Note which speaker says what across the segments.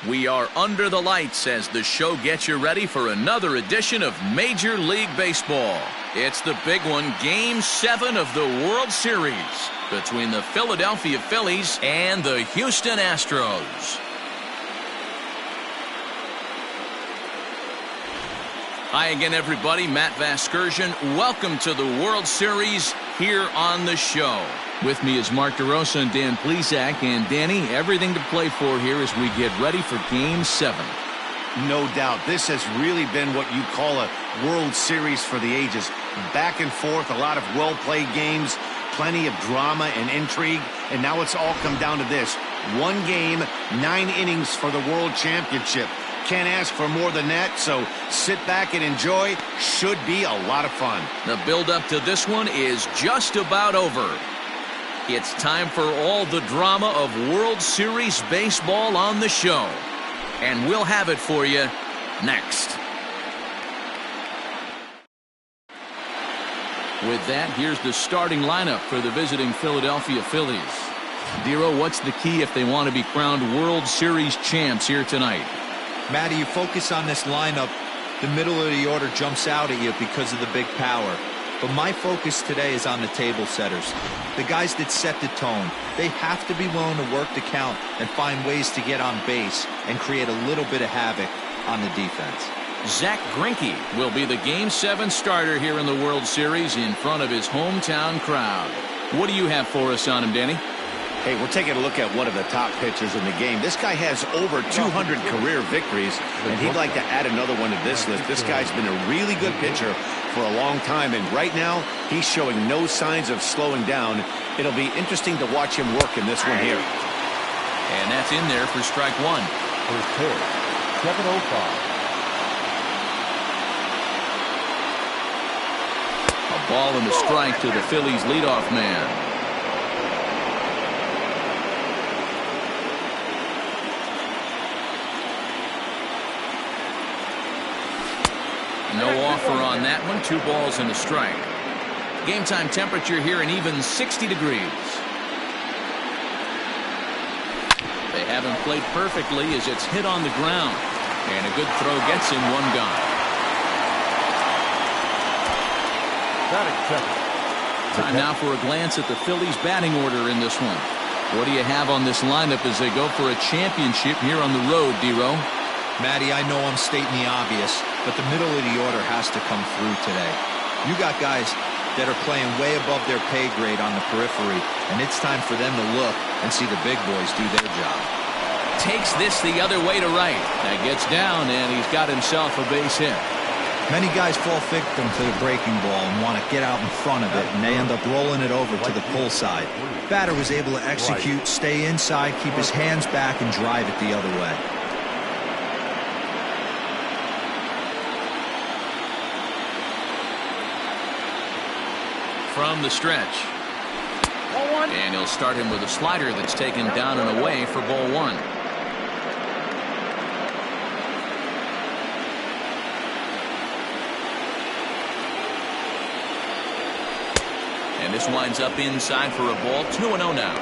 Speaker 1: We are under the lights as the show gets you ready for another edition of Major League Baseball. It's the big one, Game 7 of the World Series between the Philadelphia Phillies and the Houston Astros. Hi again, everybody. Matt Vasgersian. Welcome to the World Series here on the show. With me is Mark DeRosa and Dan Plesac. And Danny, everything to play for here as we get ready for Game 7.
Speaker 2: No doubt. This has really been what you call a World Series for the ages. Back and forth, a lot of well-played games, plenty of drama and intrigue. And now it's all come down to this. One game, 9 innings for the World Championship. Can't ask for more than that, so sit back and enjoy. Should be a lot of fun.
Speaker 1: The build-up to this one is just about over. It's time for all the drama of World Series baseball on the show. And we'll have it for you next. With that, here's the starting lineup for the visiting Philadelphia Phillies. Dero, what's the key if they want to be crowned World Series champs here tonight?
Speaker 3: Matty, you focus on this lineup, the middle of the order jumps out at you because of the big power. But my focus today is on the table setters, the guys that set the tone. They have to be willing to work the count and find ways to get on base and create a little bit of havoc on the defense.
Speaker 1: Zach Greinke will be the Game 7 starter here in the World Series in front of his hometown crowd. What do you have for us on him, Danny?
Speaker 2: Hey, we're taking a look at one of the top pitchers in the game. This guy has over 200 career victories, and he'd like to add another one to this list. This guy's been a really good pitcher for a long time, and right now he's showing no signs of slowing down. It'll be interesting to watch him work in this one here.
Speaker 1: And that's in there for strike one.
Speaker 4: First pitch, 7:05.
Speaker 1: A ball and a strike to the Phillies leadoff man. No offer on that one. 2 balls and a strike. Game time temperature here an even 60 degrees. They haven't played perfectly as it's hit on the ground. And a good throw gets him 1 gone. Time now for a glance at the Phillies batting order in this one. What do you have on this lineup as they go for a championship here on the road, Dero?
Speaker 3: Matty, I know I'm stating the obvious, but the middle of the order has to come through today. You got guys that are playing way above their pay grade on the periphery, and it's time for them to look and see the big boys do their job.
Speaker 1: Takes this the other way to right. That gets down, and he's got himself a base hit.
Speaker 3: Many guys fall victim to the breaking ball and want to get out in front of it, and they end up rolling it over to the pull side. Batter was able to execute, stay inside, keep his hands back, and drive it the other way.
Speaker 1: From the stretch. And he'll start him with a slider that's taken down and away for ball 1. And this winds up inside for a ball. 2-0 now.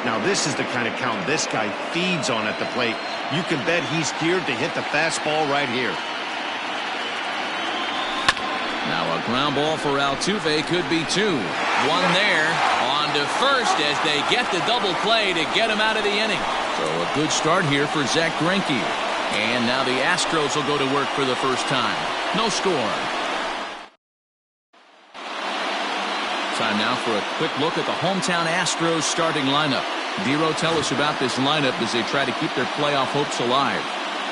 Speaker 2: Now this is the kind of count this guy feeds on at the plate. You can bet he's geared to hit the fastball right here.
Speaker 1: Now a ground ball for Altuve could be 2. 1 there. On to first as they get the double play to get him out of the inning. So a good start here for Zach Greinke. And now the Astros will go to work for the first time. No score. Time now for a quick look at the hometown Astros starting lineup. Dero, tell us about this lineup as they try to keep their playoff hopes alive.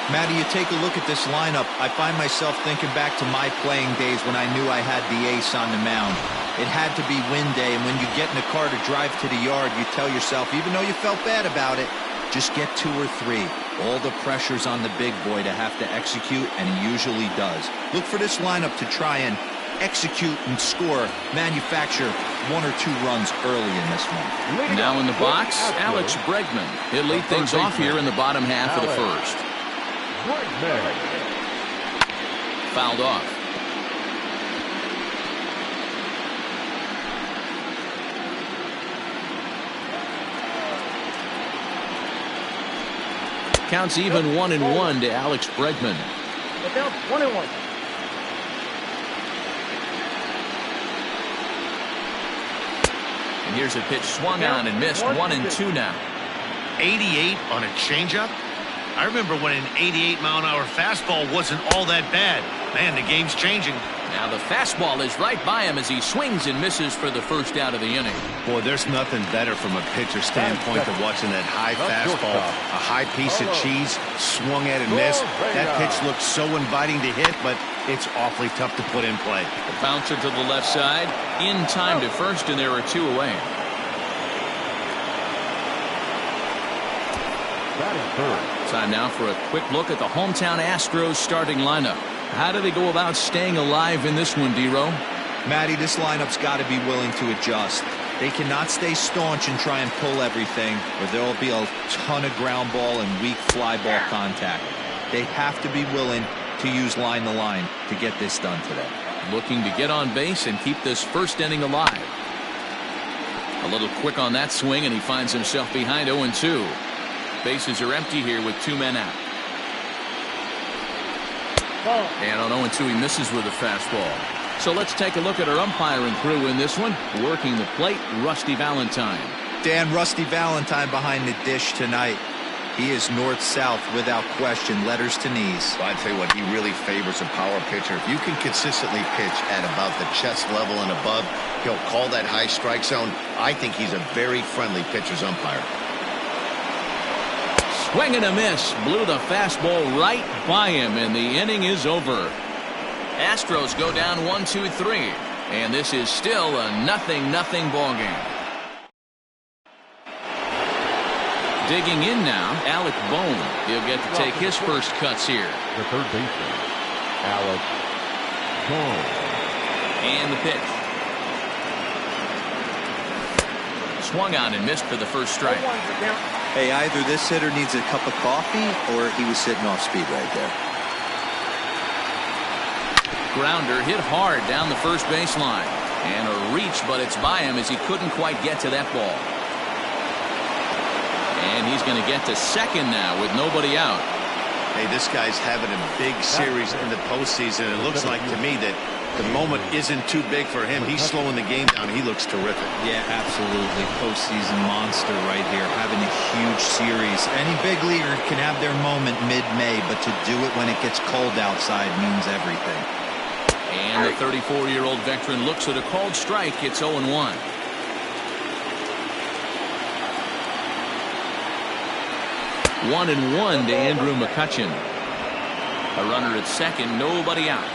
Speaker 3: Matty, you take a look at this lineup, I find myself thinking back to my playing days when I knew I had the ace on the mound. It had to be win day, and when you get in the car to drive to the yard, you tell yourself, even though you felt bad about it, just get 2 or 3. All the pressure's on the big boy to have to execute, and he usually does. Look for this lineup to try and execute and score, manufacture 1 or 2 runs early in this one.
Speaker 1: Now in the box, Alex Bregman. He'll lead things off here in the bottom half of the first. Fouled off. Counts even 1-1 to Alex Bregman.
Speaker 4: The count 1-1.
Speaker 1: And here's a pitch swung on and missed. 1-2 now.
Speaker 2: 88 on a changeup? I remember when an 88-mile-an-hour fastball wasn't all that bad. Man, the game's changing.
Speaker 1: Now the fastball is right by him as he swings and misses for the first out of the inning.
Speaker 2: Boy, there's nothing better from a pitcher standpoint than watching that high fastball. A high piece of cheese, swung at and missed. That pitch looked so inviting to hit, but it's awfully tough to put in play.
Speaker 1: The bouncer to the left side, in time to first, and there are 2 away. Time now for a quick look at the hometown Astros starting lineup. How do they go about staying alive in this one, D-Row?
Speaker 3: Matty, this lineup's got to be willing to adjust. They cannot stay staunch and try and pull everything, or there will be a ton of ground ball and weak fly ball contact. They have to be willing to use line to line to get this done today.
Speaker 1: Looking to get on base and keep this first inning alive. A little quick on that swing, and he finds himself behind 0-2. Bases are empty here with 2 men out. And on 0-2 he misses with a fastball. So let's take a look at our umpiring crew in this one. Working the plate, Rusty Valentine.
Speaker 3: Dan, Rusty Valentine behind the dish tonight. He is north-south without question, letters to knees.
Speaker 2: Well, I tell you what, he really favors a power pitcher. If you can consistently pitch at about the chest level and above, he'll call that high strike zone. I think he's a very friendly pitcher's umpire.
Speaker 1: Swing and a miss. Blew the fastball right by him, and the inning is over. Astros go down 1-2-3, and this is still a 0-0 ball game. Digging in now, Alec Bohm. He'll get to take his first cuts here.
Speaker 4: The third baseman, Alec Bohm.
Speaker 1: And the pitch. Swung on and missed for the first strike.
Speaker 3: Hey, either this hitter needs a cup of coffee or he was sitting off speed right there.
Speaker 1: Grounder hit hard down the first baseline. And a reach, but it's by him as he couldn't quite get to that ball. And he's going to get to second now with nobody out.
Speaker 2: Hey, this guy's having a big series in the postseason. It looks like to me that the moment isn't too big for him. He's slowing the game down. He looks terrific.
Speaker 3: Yeah, absolutely. Postseason monster right here, having a huge series. Any big leaguer can have their moment mid-May, but to do it when it gets cold outside means everything.
Speaker 1: And the 34-year-old veteran looks at a called strike. It's 0-1. One and one to Andrew McCutchen. A runner at second, nobody out.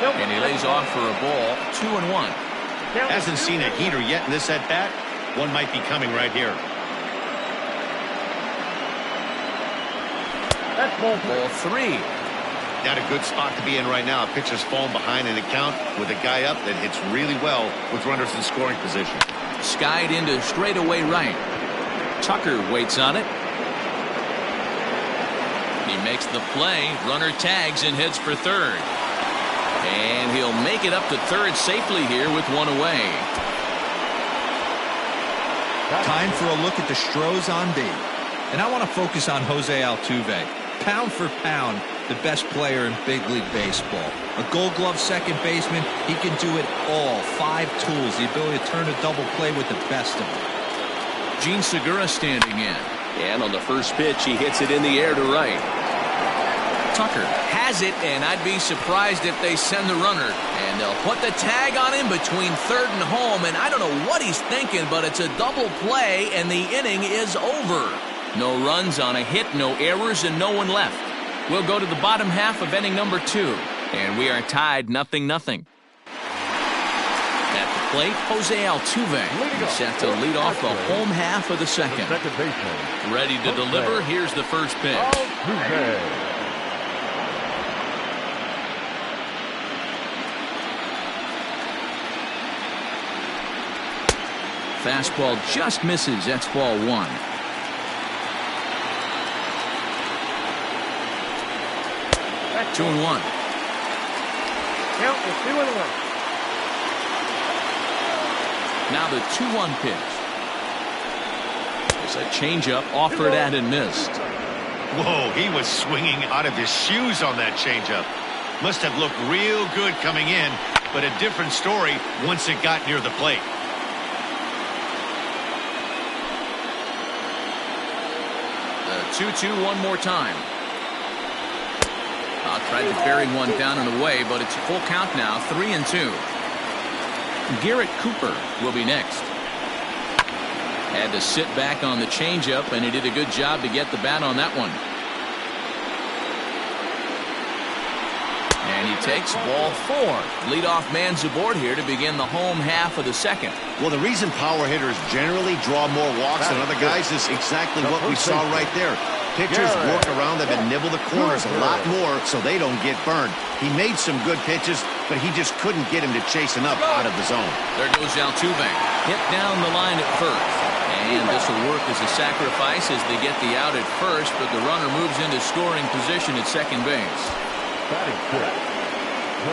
Speaker 1: And he lays off for a ball. 2-1.
Speaker 2: Hasn't seen a heater yet in this at-bat. One might be coming right here.
Speaker 4: That's ball
Speaker 1: three.
Speaker 2: Not a good spot to be in right now. A pitcher's falling behind in the count with a guy up that hits really well with runners in scoring position.
Speaker 1: Skied into straightaway right. Tucker waits on it. He makes the play. Runner tags and heads for third. And he'll make it up to third safely here with one away.
Speaker 3: Time for a look at the Stros on D. And I want to focus on Jose Altuve. Pound for pound, the best player in big league baseball. A gold glove second baseman, he can do it all. 5 tools, the ability to turn a double play with the best of them.
Speaker 1: Gene Segura standing in. And on the first pitch, he hits it in the air to right. Tucker has it, and I'd be surprised if they send the runner. And they'll put the tag on him between third and home, and I don't know what he's thinking, but it's a double play, and the inning is over. No runs on a hit, no errors, and no one left. We'll go to the bottom half of inning number 2, and we are tied 0-0. At the plate, Jose Altuve. He's set to lead off the home half of the second.
Speaker 4: Second baseman.
Speaker 1: Ready to deliver. Here's the first pitch.
Speaker 4: Altuve.
Speaker 1: Fastball just misses. That's ball 1.
Speaker 4: That's
Speaker 1: 2-1.
Speaker 4: Count is 2-1.
Speaker 1: Now the 2-1 pitch. As a changeup offered at and missed.
Speaker 2: Whoa, he was swinging out of his shoes on that changeup. Must have looked real good coming in, but a different story once it got near the plate.
Speaker 1: The 2-2 one more time. Tried to bury one down and away, but it's a full count now, 3-2. Garrett Cooper will be next. Had to sit back on the changeup, and he did a good job to get the bat on that one. And he takes ball 4. Leadoff man's aboard here to begin the home half of the second.
Speaker 2: Well, the reason power hitters generally draw more walks than other guys is exactly what we saw right there. Pitchers work around them and nibble the corners a lot more so they don't get burned. He made some good pitches, but he just couldn't get him to chase enough out of the zone.
Speaker 1: There goes Altuve. Hit down the line at first. And this will work as a sacrifice as they get the out at first, but the runner moves into scoring position at second base.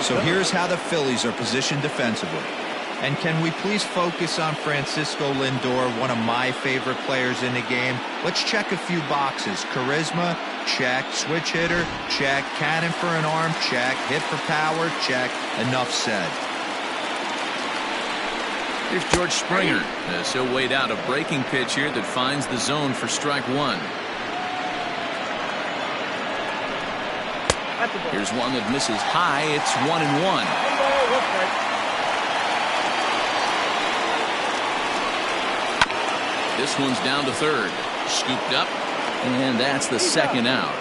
Speaker 3: So here's how the Phillies are positioned defensively. And can we please focus on Francisco Lindor, one of my favorite players in the game? Let's check a few boxes. Charisma, check. Switch hitter, check. Cannon for an arm, check. Hit for power, check. Enough said.
Speaker 1: Here's George Springer as he'll wait out a breaking pitch here that finds the zone for strike 1. Here's one that misses high. It's 1-1. This one's down to third. Scooped up, and that's the second out.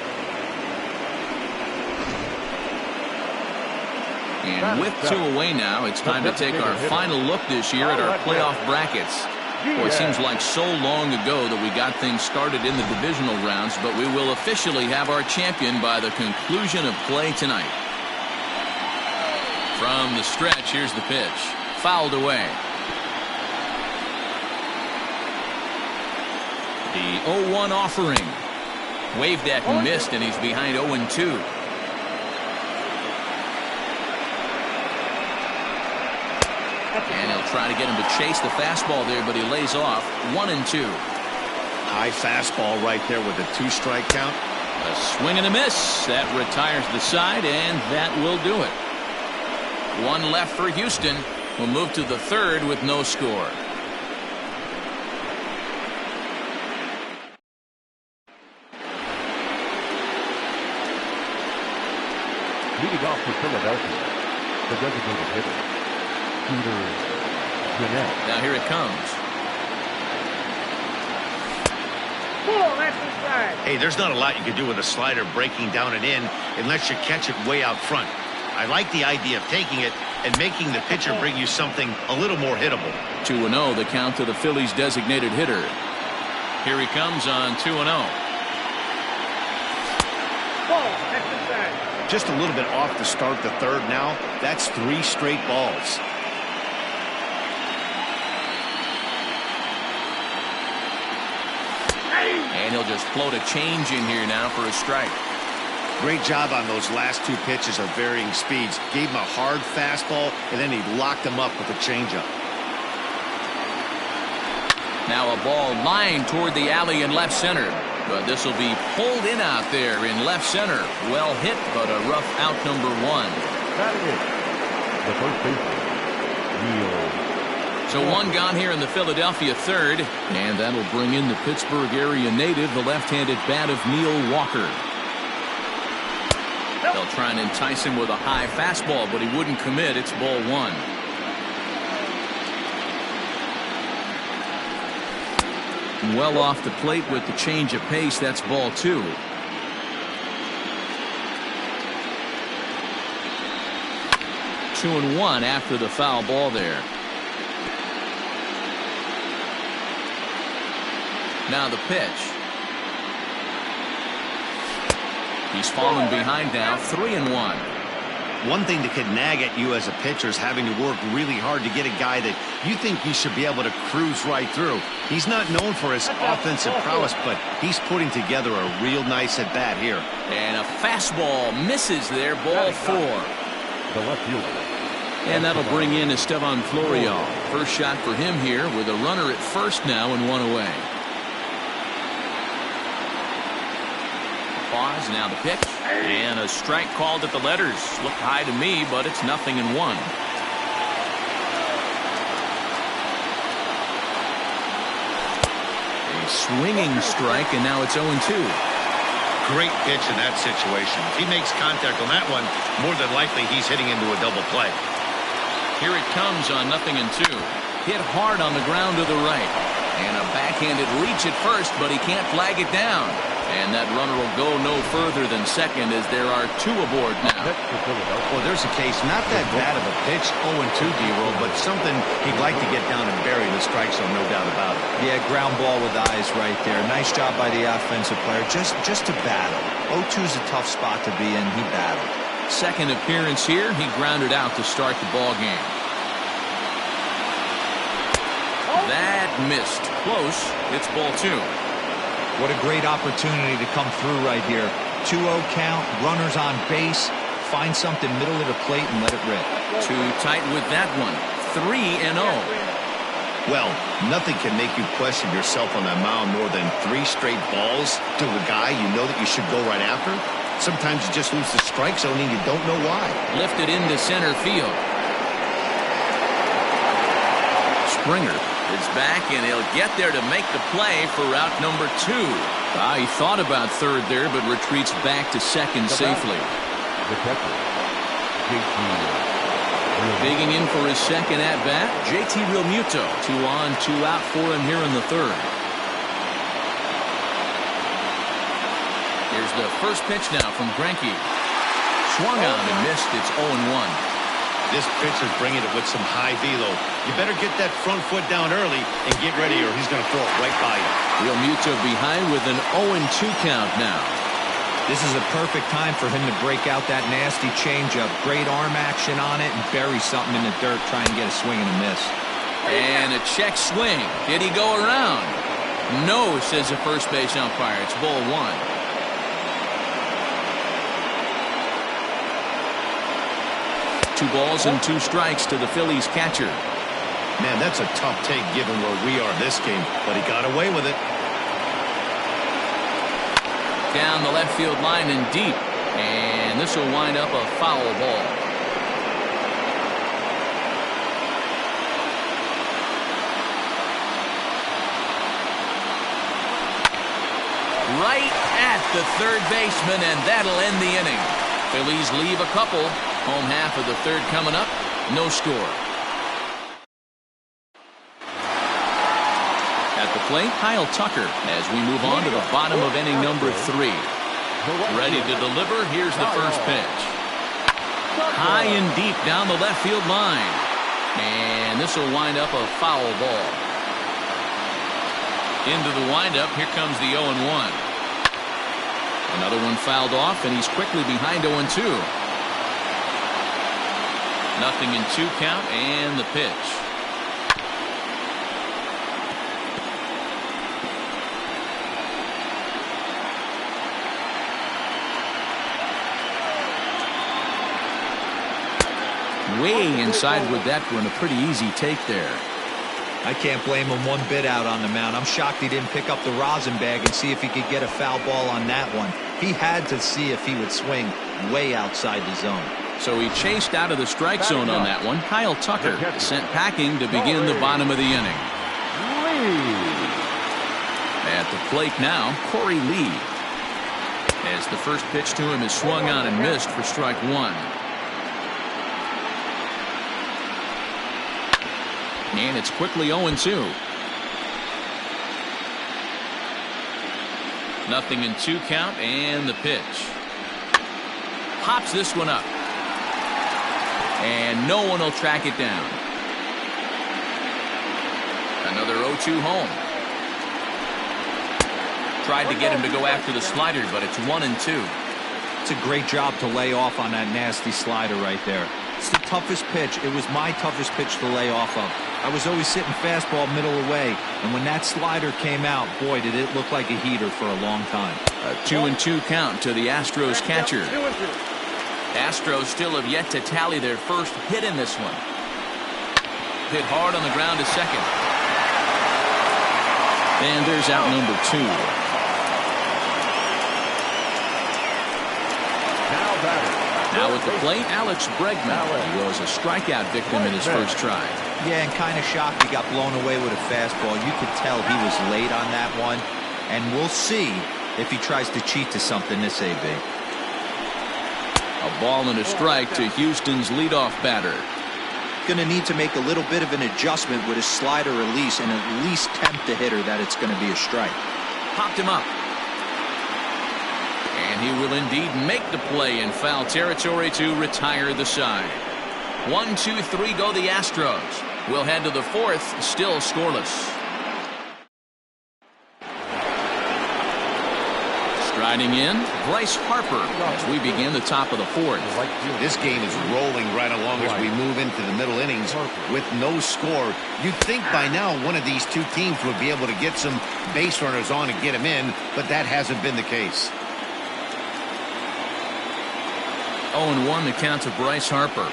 Speaker 1: And with 2 away now, it's time to take our final look this year at our playoff brackets. Boy, it seems like so long ago that we got things started in the divisional rounds, but we will officially have our champion by the conclusion of play tonight. From the stretch, here's the pitch. Fouled away. The 0-1 offering. Waved at and missed, and he's behind 0-2. And he'll try to get him to chase the fastball there, but he lays off. 1-2.
Speaker 2: High fastball right there with a 2-strike count.
Speaker 1: A swing and a miss. That retires the side, and that will do it. 1 left for Houston. We'll move to the third with no score.
Speaker 4: Leading off for Philadelphia, the designated hitter, Peter Gwinnett.
Speaker 1: Now here it comes.
Speaker 2: Hey, there's not a lot you can do with a slider breaking down and in unless you catch it way out front. I like the idea of taking it and making the pitcher bring you something a little more hittable.
Speaker 1: 2-0 the count to the Phillies designated hitter. Here he comes on 2-0.
Speaker 2: Just a little bit off to start the third now. That's 3 straight balls.
Speaker 1: And he'll just float a change in here now for a strike.
Speaker 2: Great job on those last 2 pitches of varying speeds. Gave him a hard fastball, and then he locked him up with a changeup.
Speaker 1: Now a ball lined toward the alley in left center. But this will be pulled in out there in left center. Well hit, but a rough out number 1.
Speaker 4: Batting it, the first baseman, Neil.
Speaker 1: So 1 gone here in the Philadelphia third. And that'll bring in the Pittsburgh area native, the left-handed bat of Neil Walker. They'll try and entice him with a high fastball, but he wouldn't commit. It's ball 1. Well off the plate with the change of pace. That's ball 2. Two and 1 after the foul ball there. Now the pitch. He's fallen behind now. 3-1.
Speaker 2: One thing that could nag at you as a pitcher is having to work really hard to get a guy that you think you should be able to cruise right through. He's not known for his offensive prowess, but he's putting together a real nice at-bat here.
Speaker 1: And a fastball misses there. Ball 4.
Speaker 4: The left fielder.
Speaker 1: And that'll bring in Esteban Florial. First shot for him here with a runner at first now and 1 away. As now the pitch. And a strike called at the letters. Looked high to me, but it's 0-1. A swinging strike, and now it's 0-2.
Speaker 2: Great pitch in that situation. If he makes contact on that one, more than likely he's hitting into a double play.
Speaker 1: Here it comes on 0-2. Hit hard on the ground to the right. And a backhanded reach at first, but he can't flag it down. And that runner will go no further than second as there are 2 aboard now.
Speaker 2: Well, there's a case, not that bad of a pitch, 0-2, D-roll, but something he'd like to get down and bury the strike zone, no doubt about it.
Speaker 3: Yeah, ground ball with eyes right there. Nice job by the offensive player. Just to battle. 0-2 is a tough spot to be in. He battled.
Speaker 1: Second appearance here. He grounded out to start the ball game. That missed. Close. It's ball 2.
Speaker 3: What a great opportunity to come through right here. 2-0 count, runners on base. Find something middle of the plate and let it rip.
Speaker 1: Too tight with that one. 3-0.
Speaker 2: Well, nothing can make you question yourself on that mound more than 3 straight balls to a guy you know that you should go right after. Sometimes you just lose the strike zone and you don't know why.
Speaker 1: Lifted into center field. Springer is back, and he'll get there to make the play for route number 2. He thought about third there, but retreats back to second safely.
Speaker 4: The catcher, JT.
Speaker 1: Digging in for his second at-bat, JT Realmuto. 2 on, 2 out for him here in the third. Here's the first pitch now from Greinke. Swung on and missed. It's 0-1.
Speaker 2: This pitcher's bringing it with some high velo. You better get that front foot down early and get ready or he's going to throw it right by you.
Speaker 1: Realmuto behind with an 0-2 count now.
Speaker 3: This is a perfect time for him to break out that nasty changeup. Great arm action on it and bury something in the dirt. Try and get a swing and a miss.
Speaker 1: And a check swing. Did he go around? No, says the first base umpire. It's ball 1. 2 balls and 2 strikes to the Phillies catcher.
Speaker 2: Man, that's a tough take given where we are this game, but he got away with it.
Speaker 1: Down the left field line and deep, and this will wind up a foul ball. Right at the third baseman, and that'll end the inning. Phillies leave a couple. Home half of the third coming up. No score. At the plate, Kyle Tucker as we move on to the bottom of inning number 3. Ready to deliver. Here's the first pitch. High and deep down the left field line. And this will wind up a foul ball. Into the windup. Here comes the 0-1. Another one fouled off, and he's quickly behind 0-2. 0-2 count, and the pitch. Way inside with that one. A pretty easy take there.
Speaker 3: I can't blame him one bit out on the mound. I'm shocked he didn't pick up the rosin bag and see if he could get a foul ball on that one. He had to see if he would swing way outside the zone.
Speaker 1: So he chased out of the strike zone on that one. Kyle Tucker sent packing to begin the bottom of the inning. At the plate now, Corey Lee. As the first pitch to him is swung on and missed for strike 1. And it's quickly 0-2. 0-2 count, and the pitch. Pops this one up. And no one will track it down. Another 0-2 home. Tried to get him to go after the slider, but it's 1-2.
Speaker 3: It's a great job to lay off on that nasty slider right there. It's the toughest pitch. It was my toughest pitch to lay off of. I was always sitting fastball middle away, and when that slider came out, boy, did it look like a heater for a long time.
Speaker 1: A 2-2 count to the Astros catcher. Astros still have yet to tally their first hit in this one. Hit hard on the ground to second. And there's out number 2. Now at the plate, Alex Bregman. He was a strikeout victim in his first try.
Speaker 3: Yeah, and kind of shocked he got blown away with a fastball. You could tell he was late on that one. And we'll see if he tries to cheat to something this AB.
Speaker 1: A ball and a strike to Houston's leadoff batter.
Speaker 3: Going to need to make a little bit of an adjustment with his slider release and at least tempt the hitter that it's going to be a strike.
Speaker 1: Popped him up. And he will indeed make the play in foul territory to retire the side. 1, 2, 3 go the Astros. We'll head to the fourth, still scoreless. Striding in, Bryce Harper as we begin the top of the fourth.
Speaker 2: This game is rolling right along as we move into the middle innings with no score. You'd think by now one of these two teams would be able to get some base runners on and get them in, but that hasn't been the case.
Speaker 1: 0-1 the count to Bryce Harper.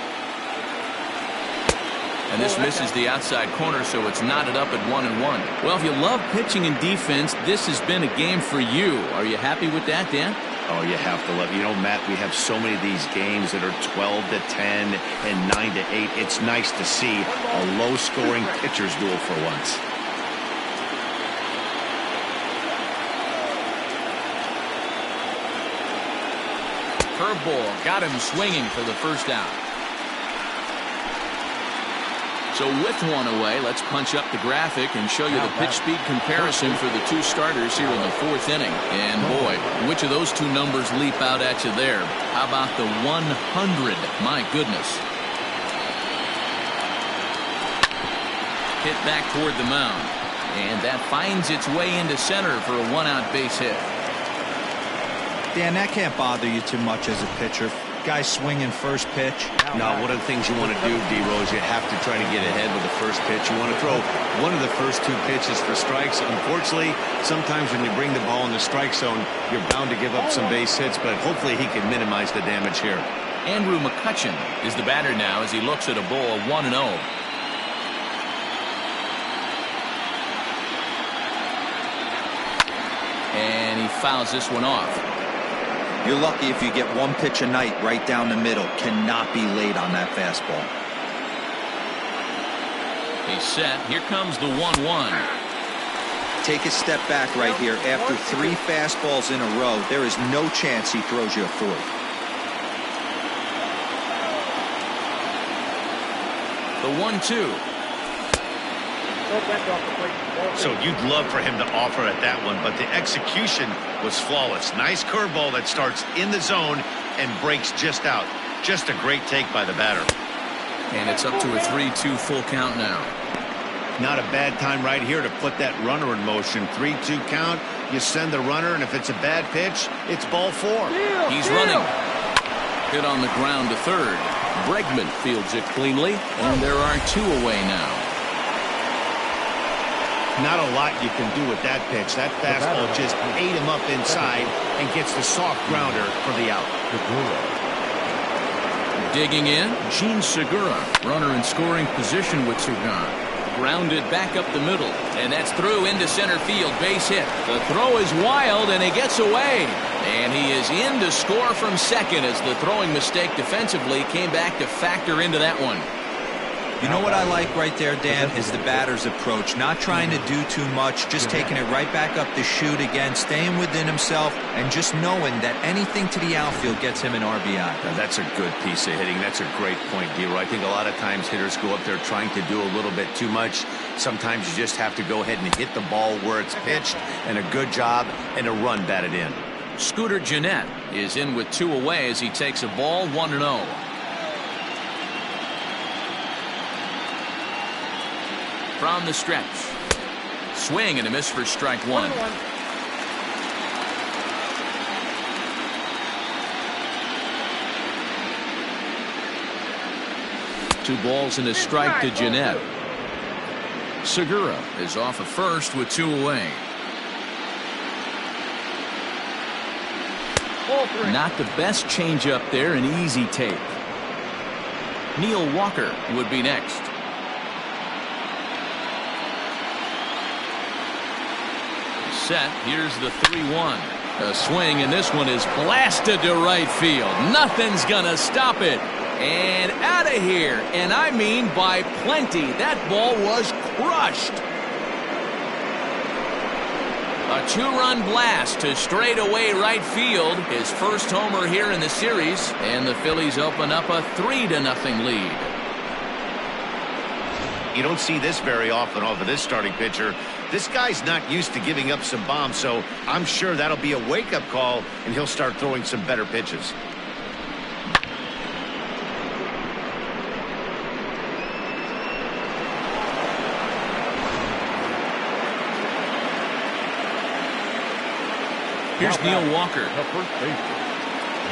Speaker 1: And this misses the outside corner, so it's knotted up at 1-1. Well, if you love pitching and defense, this has been a game for you. Are you happy with that, Dan?
Speaker 2: Oh, you have to love. You know, Matt, we have so many of these games that are 12-10 and 9-8. It's nice to see a low-scoring pitcher's duel for once.
Speaker 1: Curveball got him swinging for the first out. So with one away, let's punch up the graphic and show you the pitch speed comparison for the two starters here in the fourth inning. And boy, which of those two numbers leap out at you there? How about the 100? My goodness. Hit back toward the mound. And that finds its way into center for a one-out base hit.
Speaker 3: Dan, that can't bother you too much as a pitcher. Guy swinging first pitch.
Speaker 2: Now, one of the things you want to do, D-Rose, you have to try to get ahead with the first pitch. You want to throw one of the first two pitches for strikes. Unfortunately, sometimes when you bring the ball in the strike zone, you're bound to give up some base hits, but hopefully he can minimize the damage here.
Speaker 1: Andrew McCutchen is the batter now as he looks at a ball 1-0. And he fouls this one off.
Speaker 3: You're lucky if you get one pitch a night right down the middle. Cannot be late on that fastball.
Speaker 1: He's set. Here comes the 1-1.
Speaker 3: Take a step back right here. After 3 fastballs in a row, there is no chance he throws you a fourth.
Speaker 1: The 1-2.
Speaker 2: So you'd love for him to offer at that one, but the execution was flawless. Nice curveball that starts in the zone and breaks just out. Just a great take by the batter.
Speaker 1: And it's up to a 3-2 full count now.
Speaker 2: Not a bad time right here to put that runner in motion. 3-2 count. You send the runner, and if it's a bad pitch, it's ball 4.
Speaker 1: He's running. Hit on the ground to third. Bregman fields it cleanly, and there are 2 away now.
Speaker 2: Not a lot you can do with that pitch. That fastball just ate him up inside and gets the soft grounder for the out.
Speaker 1: Digging in, Gene Segura. Runner in scoring position with Segura. Grounded back up the middle, and that's through into center field. Base hit. The throw is wild, and he gets away. And he is in to score from second as the throwing mistake defensively came back to factor into that one.
Speaker 3: You know what I like right there, Dan, is the batter's approach. Not trying to do too much, just taking it right back up the chute again, staying within himself, and just knowing that anything to the outfield gets him an RBI.
Speaker 2: Now, that's a good piece of hitting. That's a great point, D-Roy. I think a lot of times hitters go up there trying to do a little bit too much. Sometimes you just have to go ahead and hit the ball where it's pitched, and a good job, and a run batted in.
Speaker 1: Scooter Gennett is in with 2 away as he takes a ball 1-0. From the stretch. Swing and a miss for strike 1. Two balls and a strike to Gennett. Segura is off at first with 2 away. Not the best changeup there, an easy take. Neil Walker would be next. Set. Here's the 3-1. A swing, and this one is blasted to right field. Nothing's gonna stop it. And out of here, and I mean by plenty. That ball was crushed. A two-run blast to straightaway right field. His first homer here in the series, and the Phillies open up a 3-0 lead.
Speaker 2: You don't see this very often off of this starting pitcher. This guy's not used to giving up some bombs, so I'm sure that'll be a wake-up call, and he'll start throwing some better pitches.
Speaker 1: Here's Neil Walker.
Speaker 4: The first baseman,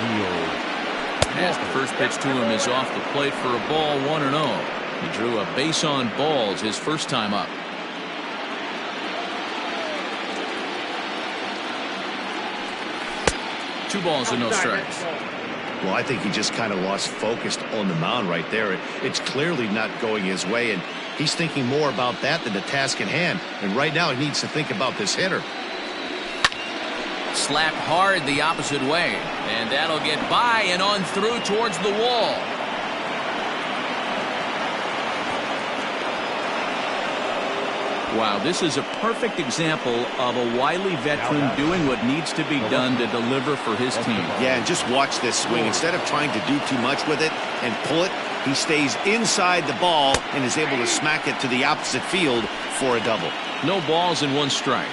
Speaker 4: Neil.
Speaker 1: As the first pitch to him is off the plate for a ball, 1-0. He drew a base on balls his first time up. Two balls and no strikes.
Speaker 2: Well, I think he just kind of lost focus on the mound right there. It's clearly not going his way, and he's thinking more about that than the task at hand. And right now he needs to think about this hitter.
Speaker 1: Slap hard the opposite way, and that'll get by and on through towards the wall. Wow, this is a perfect example of a wily veteran doing what needs to be done to deliver for his team.
Speaker 2: Yeah, and just watch this swing. Instead of trying to do too much with it and pull it, he stays inside the ball and is able to smack it to the opposite field for a double.
Speaker 1: No balls and one strike.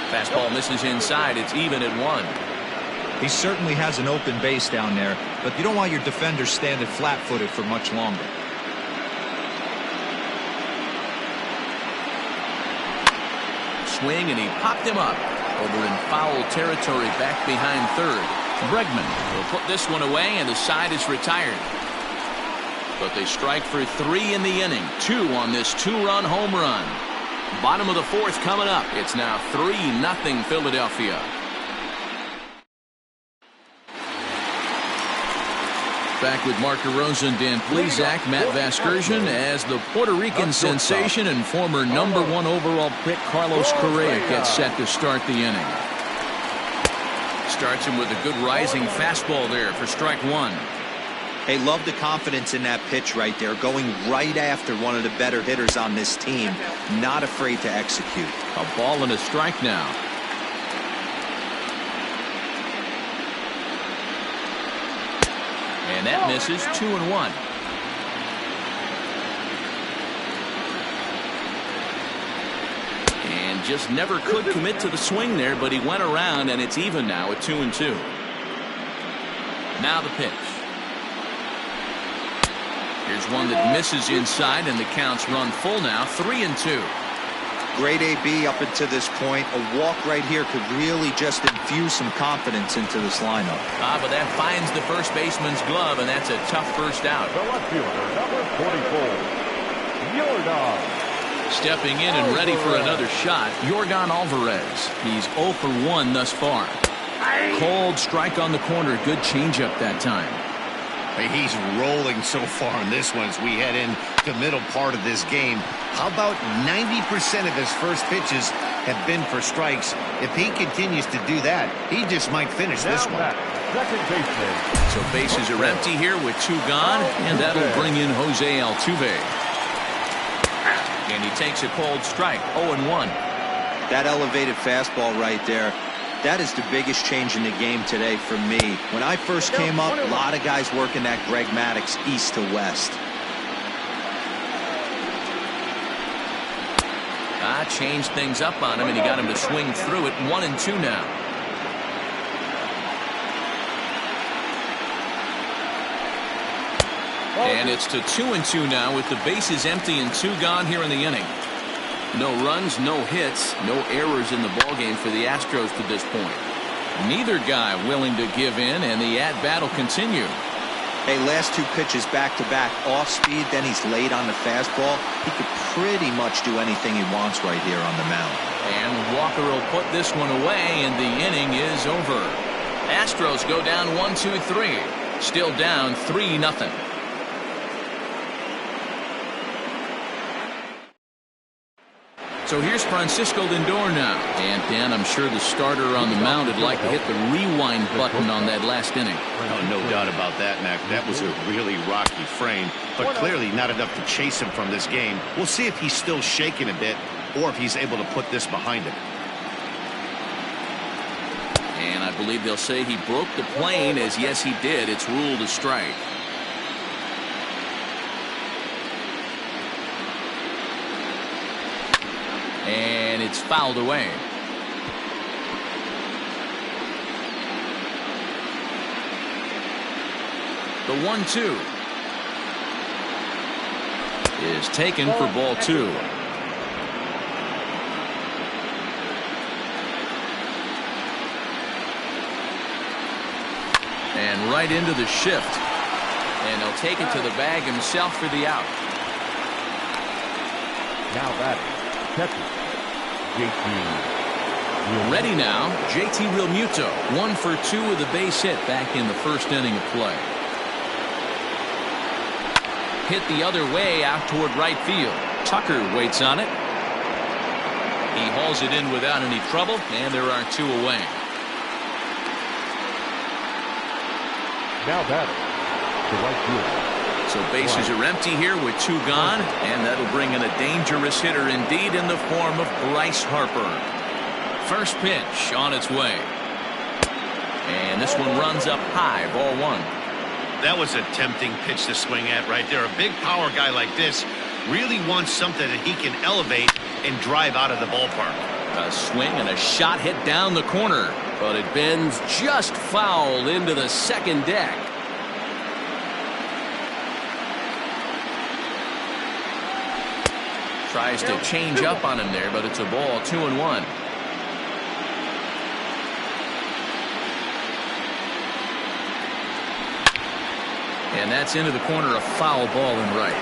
Speaker 1: Fastball misses inside. It's even at 1.
Speaker 3: He certainly has an open base down there, but you don't want your defenders standing flat-footed for much longer.
Speaker 1: Swing, and he popped him up over in foul territory back behind third. Bregman will put this one away, and the side is retired. But they strike for 3 in the inning. 2 on this 2-run home run. Bottom of the 4th coming up. It's now 3-0 Philadelphia. Back with Mark DeRosa, Dan Plesac, Matt Vasgersian, as the Puerto Rican sensation and former #1 overall pick Carlos Correa gets set to start the inning. Starts him with a good rising fastball there for strike 1.
Speaker 3: Hey, love the confidence in that pitch right there, going right after one of the better hitters on this team, not afraid to execute.
Speaker 1: A ball and a strike now. And that misses. 2-1. And just never could commit to the swing there, but he went around, and it's even now at 2-2. Now the pitch. Here's one that misses inside, and the count's run full now. 3-2.
Speaker 3: Great AB up until this point. A walk right here could really just infuse some confidence into this lineup.
Speaker 1: But that finds the first baseman's glove, and that's a tough first out.
Speaker 4: The left fielder, number 44, Yordan.
Speaker 1: Stepping in and ready for another shot, Yordan Alvarez. He's 0 for 1 thus far. Cold strike on the corner. Good changeup that time.
Speaker 2: He's rolling so far in this one as we head in the middle part of this game. How about 90% of his first pitches have been for strikes? If he continues to do that, he just might finish this one.
Speaker 4: Second baseman.
Speaker 1: So bases are empty here with 2 gone, and that'll bring in Jose Altuve. And he takes a cold strike. 0-1.
Speaker 3: That elevated fastball right there. That is the biggest change in the game today for me. When I first came up, a lot of guys working that Greg Maddux east to west.
Speaker 1: Changed things up on him, and he got him to swing through it. 1-2 now. And it's to 2-2 now with the bases empty and 2 gone here in the inning. No runs, no hits, no errors in the ballgame for the Astros to this point. Neither guy willing to give in, and the at-bat will continue.
Speaker 3: Hey, last 2 pitches back-to-back off speed, then he's late on the fastball. He could pretty much do anything he wants right here on the mound.
Speaker 1: And Walker will put this one away, and the inning is over. Astros go down 1-2-3. Still down 3-0. So here's Francisco Lindor now. And Dan, I'm sure the starter on the mound would like to hit the rewind button on that last inning.
Speaker 2: Oh, no doubt about that, Mac. That was a really rocky frame, but clearly not enough to chase him from this game. We'll see if he's still shaking a bit or if he's able to put this behind him.
Speaker 1: And I believe they'll say he broke the plane, as yes he did. It's ruled a strike. And it's fouled away. The 1-2 is taken for ball 2. And right into the shift. And he'll take it to the bag himself for the out.
Speaker 4: Now batting, catcher, JT.
Speaker 1: Ready now, JT Realmuto. 1 for 2 with a base hit back in the first inning of play. Hit the other way out toward right field. Tucker waits on it. He hauls it in without any trouble, and there are 2 away.
Speaker 4: Now batting, the right fielder.
Speaker 1: So bases are empty here with 2 gone, and that'll bring in a dangerous hitter indeed in the form of Bryce Harper. First pitch on its way. And this one runs up high, ball 1.
Speaker 2: That was a tempting pitch to swing at right there. A big power guy like this really wants something that he can elevate and drive out of the ballpark.
Speaker 1: A swing and a shot hit down the corner, but it bends just foul into the second deck. Tries to change up on him there, but it's a ball, 2-1. And that's into the corner, a foul ball and right.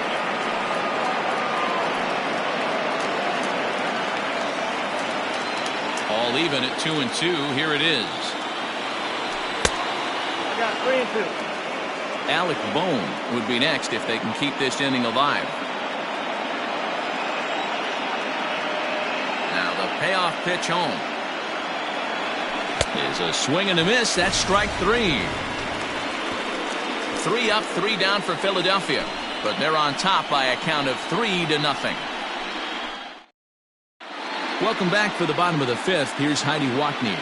Speaker 1: All even at 2-2. Here it is.
Speaker 5: I got 3-2.
Speaker 1: Alec Bohm would be next if they can keep this inning alive. Now the payoff pitch home is a swing and a miss. That's strike 3. 3 up, 3 down for Philadelphia, but they're on top by a count of 3-0. Welcome back for the bottom of the 5th. Here's Heidi Watney.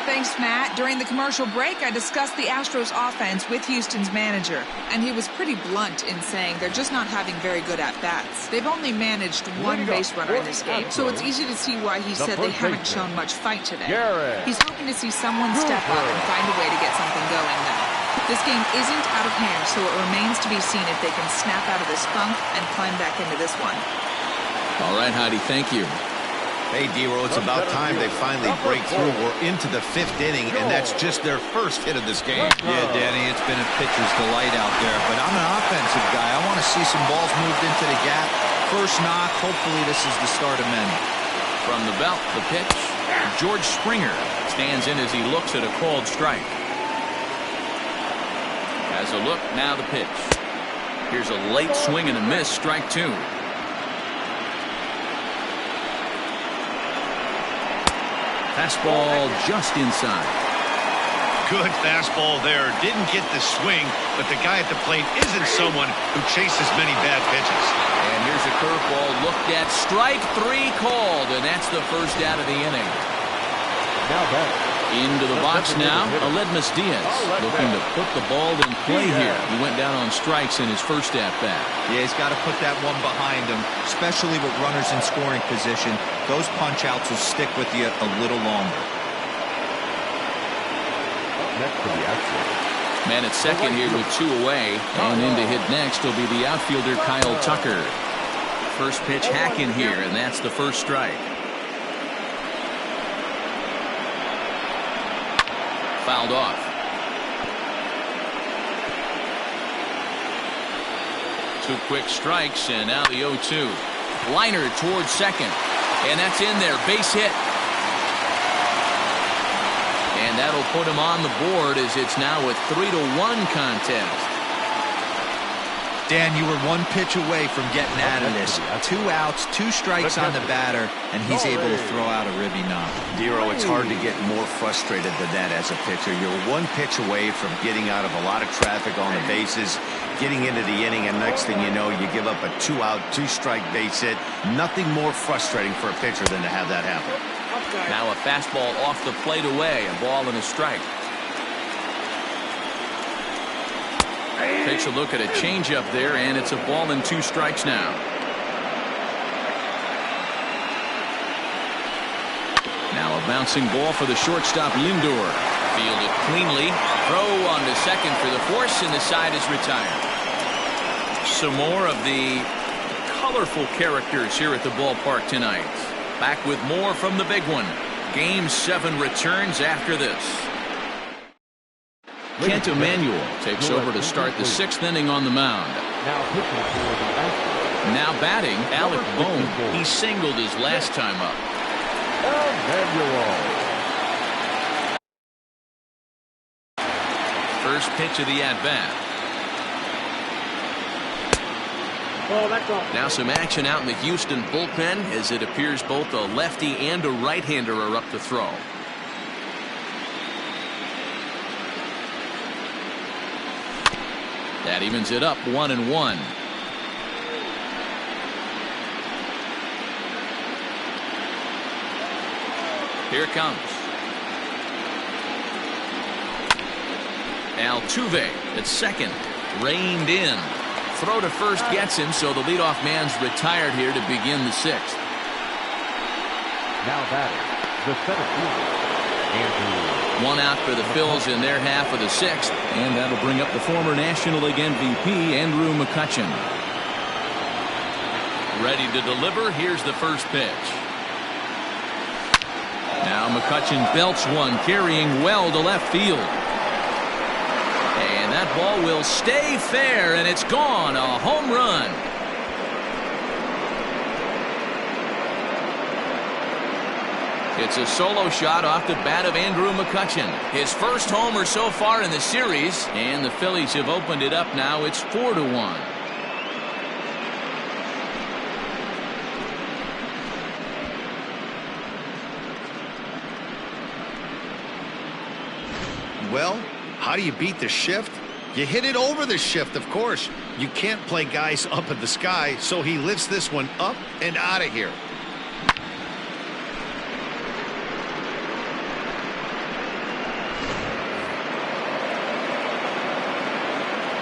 Speaker 6: Thanks, Matt. During the commercial break, I discussed the Astros offense with Houston's manager, and he was pretty blunt in saying they're just not having very good at-bats. They've only managed 1 base runner in this game, so it's easy to see why he said they haven't shown much fight today. He's hoping to see someone step up and find a way to get something going, though. This game isn't out of hand, so it remains to be seen if they can snap out of this funk and climb back into this one.
Speaker 1: All right, Heidi, thank you.
Speaker 2: Hey, D-Roll, it's about time they finally break through. We're into the 5th inning, and that's just their first hit of this game.
Speaker 3: Yeah, Danny, it's been a pitcher's delight out there, but I'm an offensive guy. I want to see some balls moved into the gap. First knock, hopefully this is the start of many.
Speaker 1: From the belt, the pitch. George Springer stands in as he looks at a called strike. Has a look, now the pitch. Here's a late swing and a miss, strike 2. Fastball just inside.
Speaker 2: Good fastball there. Didn't get the swing, but the guy at the plate isn't someone who chases many bad pitches.
Speaker 1: And here's a curveball looked at. Strike 3 called, and that's the first out of the inning.
Speaker 4: Now batting.
Speaker 1: Into the box now, Aledmus Diaz looking to put the ball in play here. He went down on strikes in his first at-bat.
Speaker 3: Yeah, he's got to put that one behind him, especially with runners in scoring position. Those punch-outs will stick with you a little longer.
Speaker 4: Next for the Astros.
Speaker 1: Man at second here with 2 away, and in to hit next will be the outfielder Kyle Tucker. First pitch hack in here, and that's the first strike. Fouled off. Two quick strikes, and now the 0-2. Liner towards second, and that's in there. Base hit. And that'll put him on the board as it's now a 3-1 contest.
Speaker 3: Dan, you were one pitch away from getting out of this. 2 outs, 2 strikes on the batter, and he's able to throw out a ribby knock.
Speaker 2: Dero, it's hard to get more frustrated than that as a pitcher. You're 1 pitch away from getting out of a lot of traffic on the bases, getting into the inning, and next thing you know, you give up a 2-out, 2-strike base hit. Nothing more frustrating for a pitcher than to have that happen.
Speaker 1: Now a fastball off the plate away, a ball and a strike. Takes a look at a changeup there, and it's a ball and 2 strikes now. Now a bouncing ball for the shortstop Lindor. Fielded cleanly. Throw on to second for the force, and the side is retired. Some more of the colorful characters here at the ballpark tonight. Back with more from the big one. Game 7 returns after this. Kent Emanuel takes over to start the 6th inning on the mound. Now batting, Alec Bohm. He singled his last time up. First pitch of the at-bat. Now some action out in the Houston bullpen as it appears both a lefty and a right-hander are up to throw. That evens it up 1-1. Here it comes. Altuve at second. Reined in. Throw to first gets him, so the leadoff man's retired here to begin the 6th.
Speaker 4: Now batting, the center fielder, Andrew.
Speaker 1: 1 out for the Phillies in their half of the 6th, and that'll bring up the former National League MVP, Andrew McCutchen. Ready to deliver. Here's the first pitch. Now McCutchen belts one, carrying well to left field. And that ball will stay fair, and it's gone. A home run. It's a solo shot off the bat of Andrew McCutchen. His first homer so far in the series, and the Phillies have opened it up now. It's 4-1.
Speaker 2: Well, how do you beat the shift? You hit it over the shift, of course. You can't play guys up in the sky, so he lifts this one up and out of here.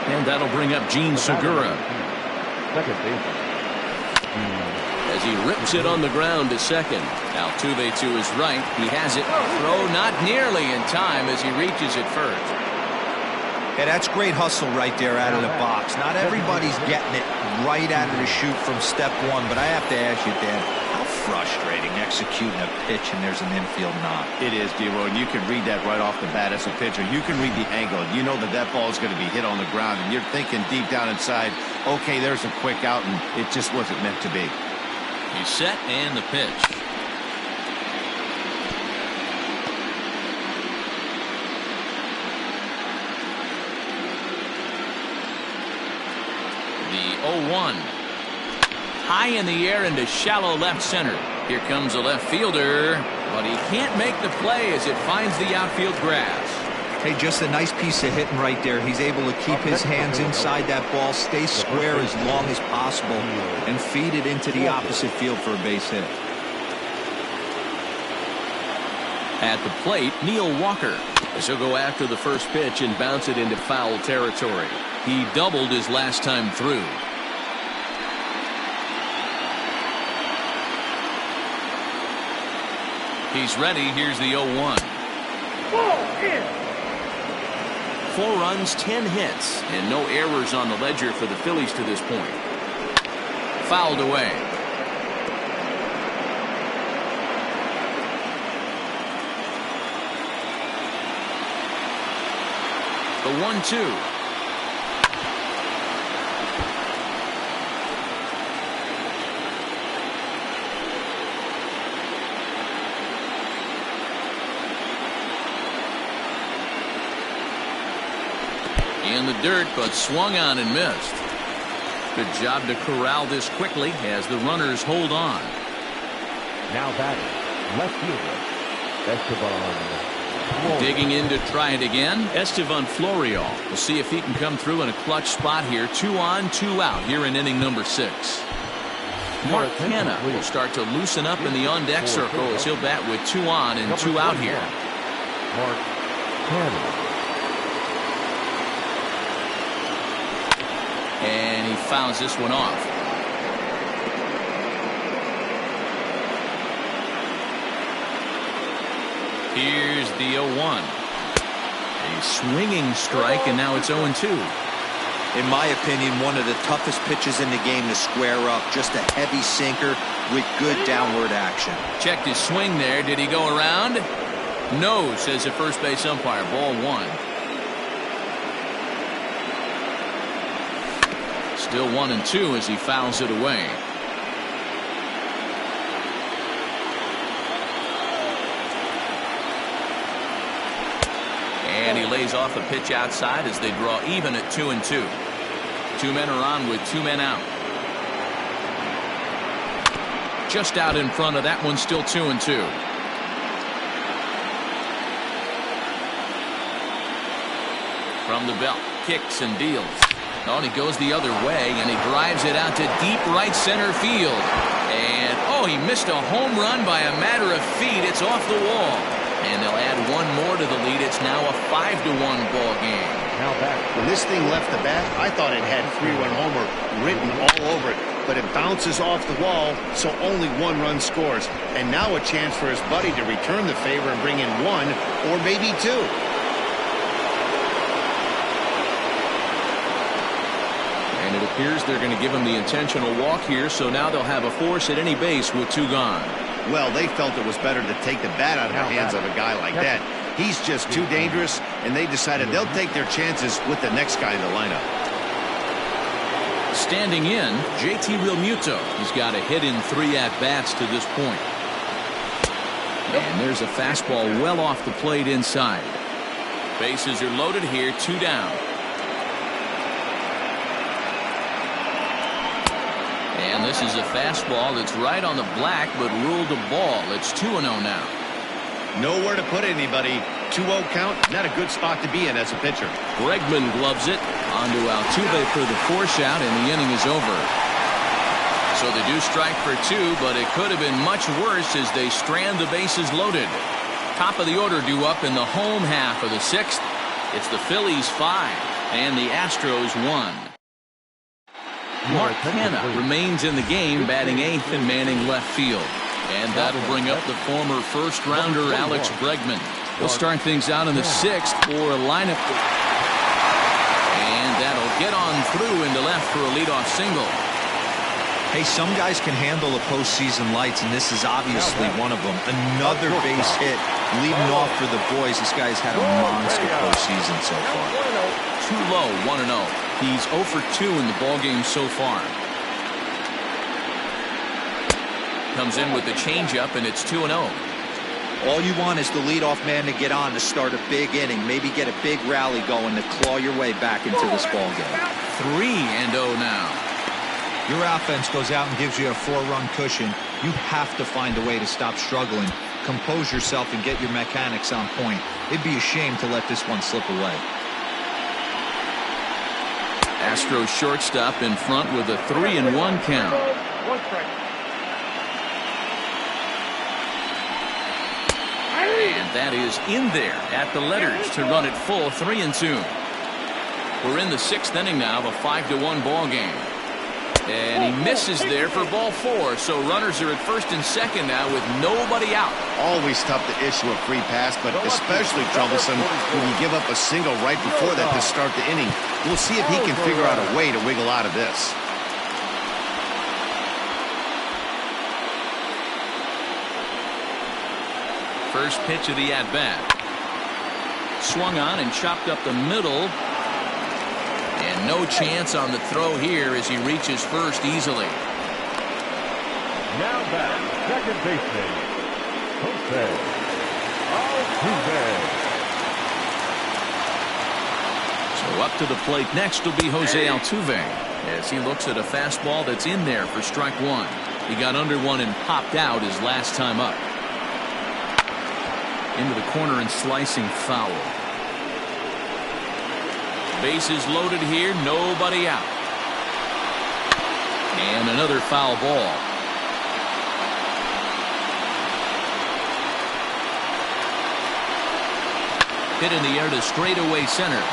Speaker 1: And that'll bring up Gene Segura.
Speaker 4: Second base.
Speaker 1: As he rips it on the ground to second. Altuve to his right. He has it. Throw not nearly in time as he reaches it first.
Speaker 3: Yeah, that's great hustle right there out of the box. Not everybody's getting it right out of the chute from step 1, but I have to ask you, Dan, how frustrating executing a pitch and there's an infield knock.
Speaker 2: It is, D-Roy, and you can read that right off the bat as a pitcher. You can read the angle. You know that that ball is going to be hit on the ground, and you're thinking deep down inside, okay, there's a quick out, and it just wasn't meant to be.
Speaker 1: He's set, and the pitch. The 0-1. High in the air into shallow left center. Here comes a left fielder, but he can't make the play as it finds the outfield grass.
Speaker 3: Hey, just a nice piece of hitting right there. He's able to keep his hands inside that ball, stay square as long as possible, and feed it into the opposite field for a base hit.
Speaker 1: At the plate, Neil Walker, as he'll go after the first pitch and bounce it into foul territory. He doubled his last time through. He's ready. Here's the 0-1. 4 runs, 10 hits, and no errors on the ledger for the Phillies to this point. Fouled away. The 1-2. In the dirt, but swung on and missed. Good job to corral this quickly as the runners hold on.
Speaker 4: Now batting, left fielder, Esteban.
Speaker 1: Digging in to try it again, Esteban Florio. We'll see if he can come through in a clutch spot here. 2 on, 2 out here in inning number 6. Mark Hanna will start to loosen up in the on-deck circle as he'll bat with 2 on and 2 out here.
Speaker 4: Mark Hanna.
Speaker 1: And he fouls this one off. Here's the 0-1. A swinging strike, and now it's 0-2.
Speaker 3: In my opinion, one of the toughest pitches in the game to square up. Just a heavy sinker with good downward action.
Speaker 1: Checked his swing there. Did he go around? No, says the first base umpire. Ball 1. Still 1-2 as he fouls it away. And he lays off a pitch outside as they draw even at 2-2. 2 men are on with 2 men out. Just out in front of that one, still 2-2. From the belt, kicks and deals. Oh, and he goes the other way, and he drives it out to deep right center field. And, oh, he missed a home run by a matter of feet. It's off the wall. And they'll add 1 more to the lead. It's now a 5-1 ball game.
Speaker 4: Now back.
Speaker 2: When this thing left the bat, I thought it had 3-run homer written all over it. But it bounces off the wall, so only 1 run scores. And now a chance for his buddy to return the favor and bring in 1 or maybe 2.
Speaker 1: And it appears they're going to give him the intentional walk here, so now they'll have a force at any base with 2 gone.
Speaker 2: Well, they felt it was better to take the bat out of the hands of a guy like that. He's just too dangerous, and they decided they'll take their chances with the next guy in the lineup.
Speaker 1: Standing in, JT Realmuto. He's got a hit in 3 at-bats to this point. And there's a fastball well off the plate inside. Bases are loaded here, 2 down. And this is a fastball that's right on the black, but ruled a ball. It's 2-0 now.
Speaker 2: Nowhere to put anybody. 2-0 count, not a good spot to be in as a pitcher.
Speaker 1: Bregman gloves it. Onto Altuve for the force out, and the inning is over. So they do strike for 2, but it could have been much worse as they strand the bases loaded. Top of the order due up in the home half of the 6th. It's the Phillies 5 and the Astros 1. Mark Hanna remains in the game, batting 8th and manning left field. And that'll bring up the former first-rounder Alex Bregman. He'll start things out in the 6th for a lineup. And that'll get on through into left for a leadoff single.
Speaker 3: Hey, some guys can handle the postseason lights, and this is obviously one of them. Another base hit, leading off for the boys. This guy's had a monster postseason so far.
Speaker 1: Too low, 1-0. He's 0 for 2 in the ballgame so far. Comes in with the changeup, and it's 2-0.
Speaker 3: All you want is the leadoff man to get on to start a big inning, maybe get a big rally going to claw your way back into this ballgame.
Speaker 1: 3-0 now.
Speaker 3: Your offense goes out and gives you a 4-run cushion. You have to find a way to stop struggling, compose yourself, and get your mechanics on point. It'd be a shame to let this one slip away.
Speaker 1: Astros shortstop in front with a 3-1 count. And that is in there at the letters to run it full, 3-2. We're in the 6th inning now of a 5-1 ball game. And he misses there for ball 4. So runners are at first and second now with nobody out.
Speaker 2: Always tough to issue a free pass, but especially troublesome when you give up a single right before that to start the inning. We'll see if he can figure out a way to wiggle out of this.
Speaker 1: First pitch of the at-bat. Swung on and chopped up the middle. And no chance on the throw here as he reaches first easily.
Speaker 4: Now back, second baseman, Jose Altuve.
Speaker 1: So up to the plate next will be Jose Altuve as he looks at a fastball that's in there for strike one. He got under one and popped out his last time up. Into the corner and slicing foul. Bases loaded here, nobody out. And another foul ball. Hit in the air to straightaway center.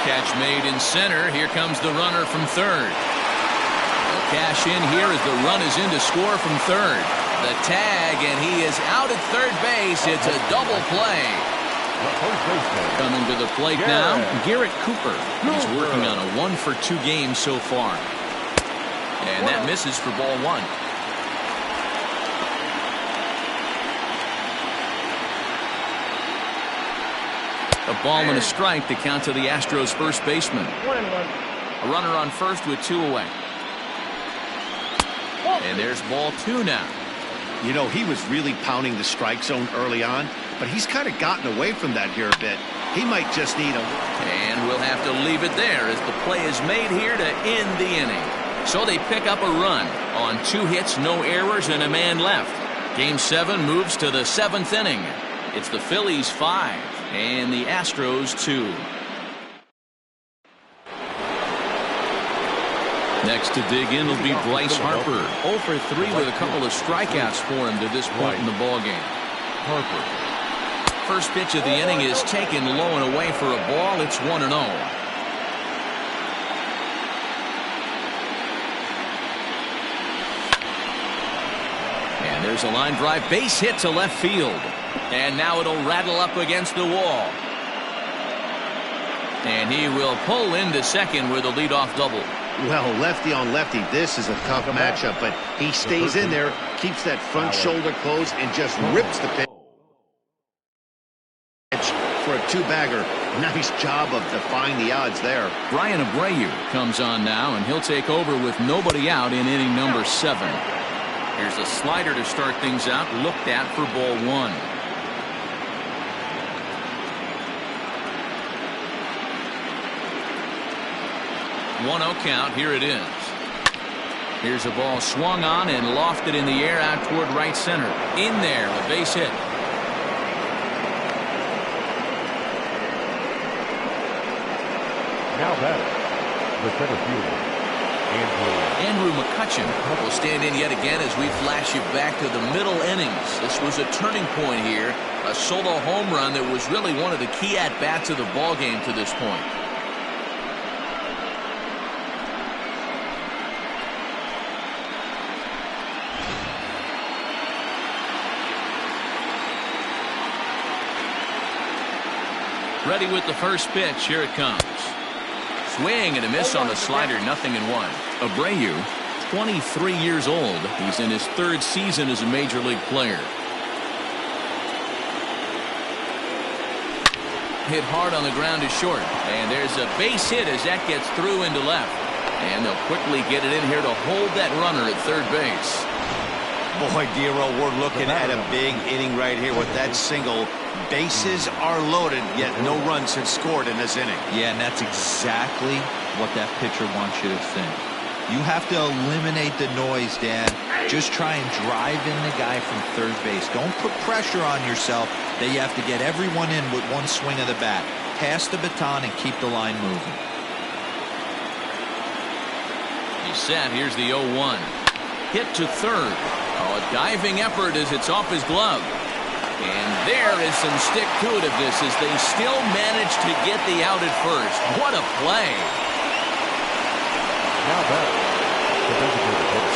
Speaker 1: Catch made in center. Here comes the runner from third. They'll cash in here as the run is in to score from third. The tag, and he is out at third base. It's a double play. Coming to the plate now, Garrett Cooper. He's working on a 1-for-2 game so far. And that misses for ball one. A ball and a strike to count to the Astros first baseman. A runner on first with 2 away. And there's ball 2 now.
Speaker 2: You know, he was really pounding the strike zone early on, but he's kind of gotten away from that here a bit. He might just need a...
Speaker 1: And we'll have to leave it there as the play is made here to end the inning. So they pick up a run on 2 hits, no errors, and a man left. Game 7 moves to the 7th inning. It's the Phillies 5 and the Astros 2. Next to dig in will be Bryce Harper. 0 for 3 with a couple of strikeouts for him to this point in the ballgame.
Speaker 4: Harper.
Speaker 1: First pitch of the inning is taken low and away for a ball. It's 1-0. And there's a line drive base hit to left field. And now it'll rattle up against the wall. And he will pull into second with a leadoff double.
Speaker 2: Well, lefty on lefty, this is a tough matchup, but he stays in there, keeps that front shoulder closed, and just rips the pitch for a 2-bagger. Nice job of defying the odds there.
Speaker 1: Brian Abreu comes on now, and he'll take over with nobody out in inning number 7. Here's a slider to start things out, looked at for ball 1. 1-0 count. Here it is. Here's a ball swung on and lofted in the air out toward right center. In there, a base hit.
Speaker 4: Now batting, the center fielder,
Speaker 1: Andrew McCutchen will stand in yet again as we flash you back to the middle innings. This was a turning point here. A solo home run that was really one of the key at-bats of the ball game to this point. Ready with the first pitch. Here it comes. Swing and a miss on the slider. 0-1. Abreu, 23 years old. He's in his 3rd season as a major league player. Hit hard on the ground to short. And there's a base hit as that gets through into left. And they'll quickly get it in here to hold that runner at third base.
Speaker 2: Boy, Dero, we're looking at a big inning right here with that single. Bases are loaded, yet no runs have scored in this inning.
Speaker 3: Yeah, and that's exactly what that pitcher wants you to think. You have to eliminate the noise, Dan. Just try and drive in the guy from third base. Don't put pressure on yourself that you have to get everyone in with one swing of the bat. Pass the baton and keep the line moving.
Speaker 1: He's set. Here's the 0-1. Hit to third. Oh, a diving effort as it's off his glove. And there is some stick-to-itiveness as they still manage to get the out at first. What a play.
Speaker 4: now batting,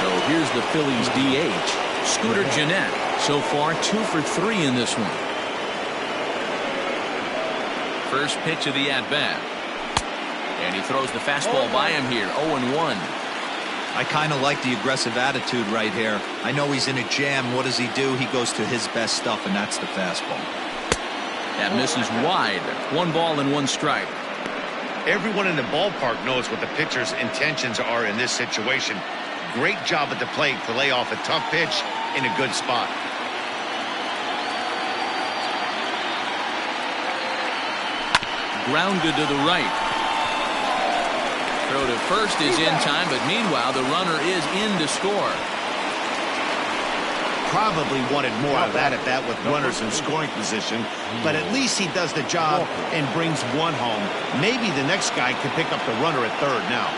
Speaker 1: So here's the Phillies DH, Scooter Gennett. So far 2 for 3 in this one. First pitch of the at-bat. And he throws the fastball by him here. 0-1.
Speaker 3: I kind of like the aggressive attitude right here. I know he's in a jam. What does he do? He goes to his best stuff, and that's the fastball.
Speaker 1: That misses wide. 1 ball and 1 strike.
Speaker 2: Everyone in the ballpark knows what the pitcher's intentions are in this situation. Great job at the plate to lay off a tough pitch in a good spot.
Speaker 1: grounded to the right. Throw to first is in time, but meanwhile the runner is in to score.
Speaker 2: Probably wanted more out of that at bat with runners in scoring position, but at least he does the job and brings one home. Maybe the next guy can pick up the runner at third now.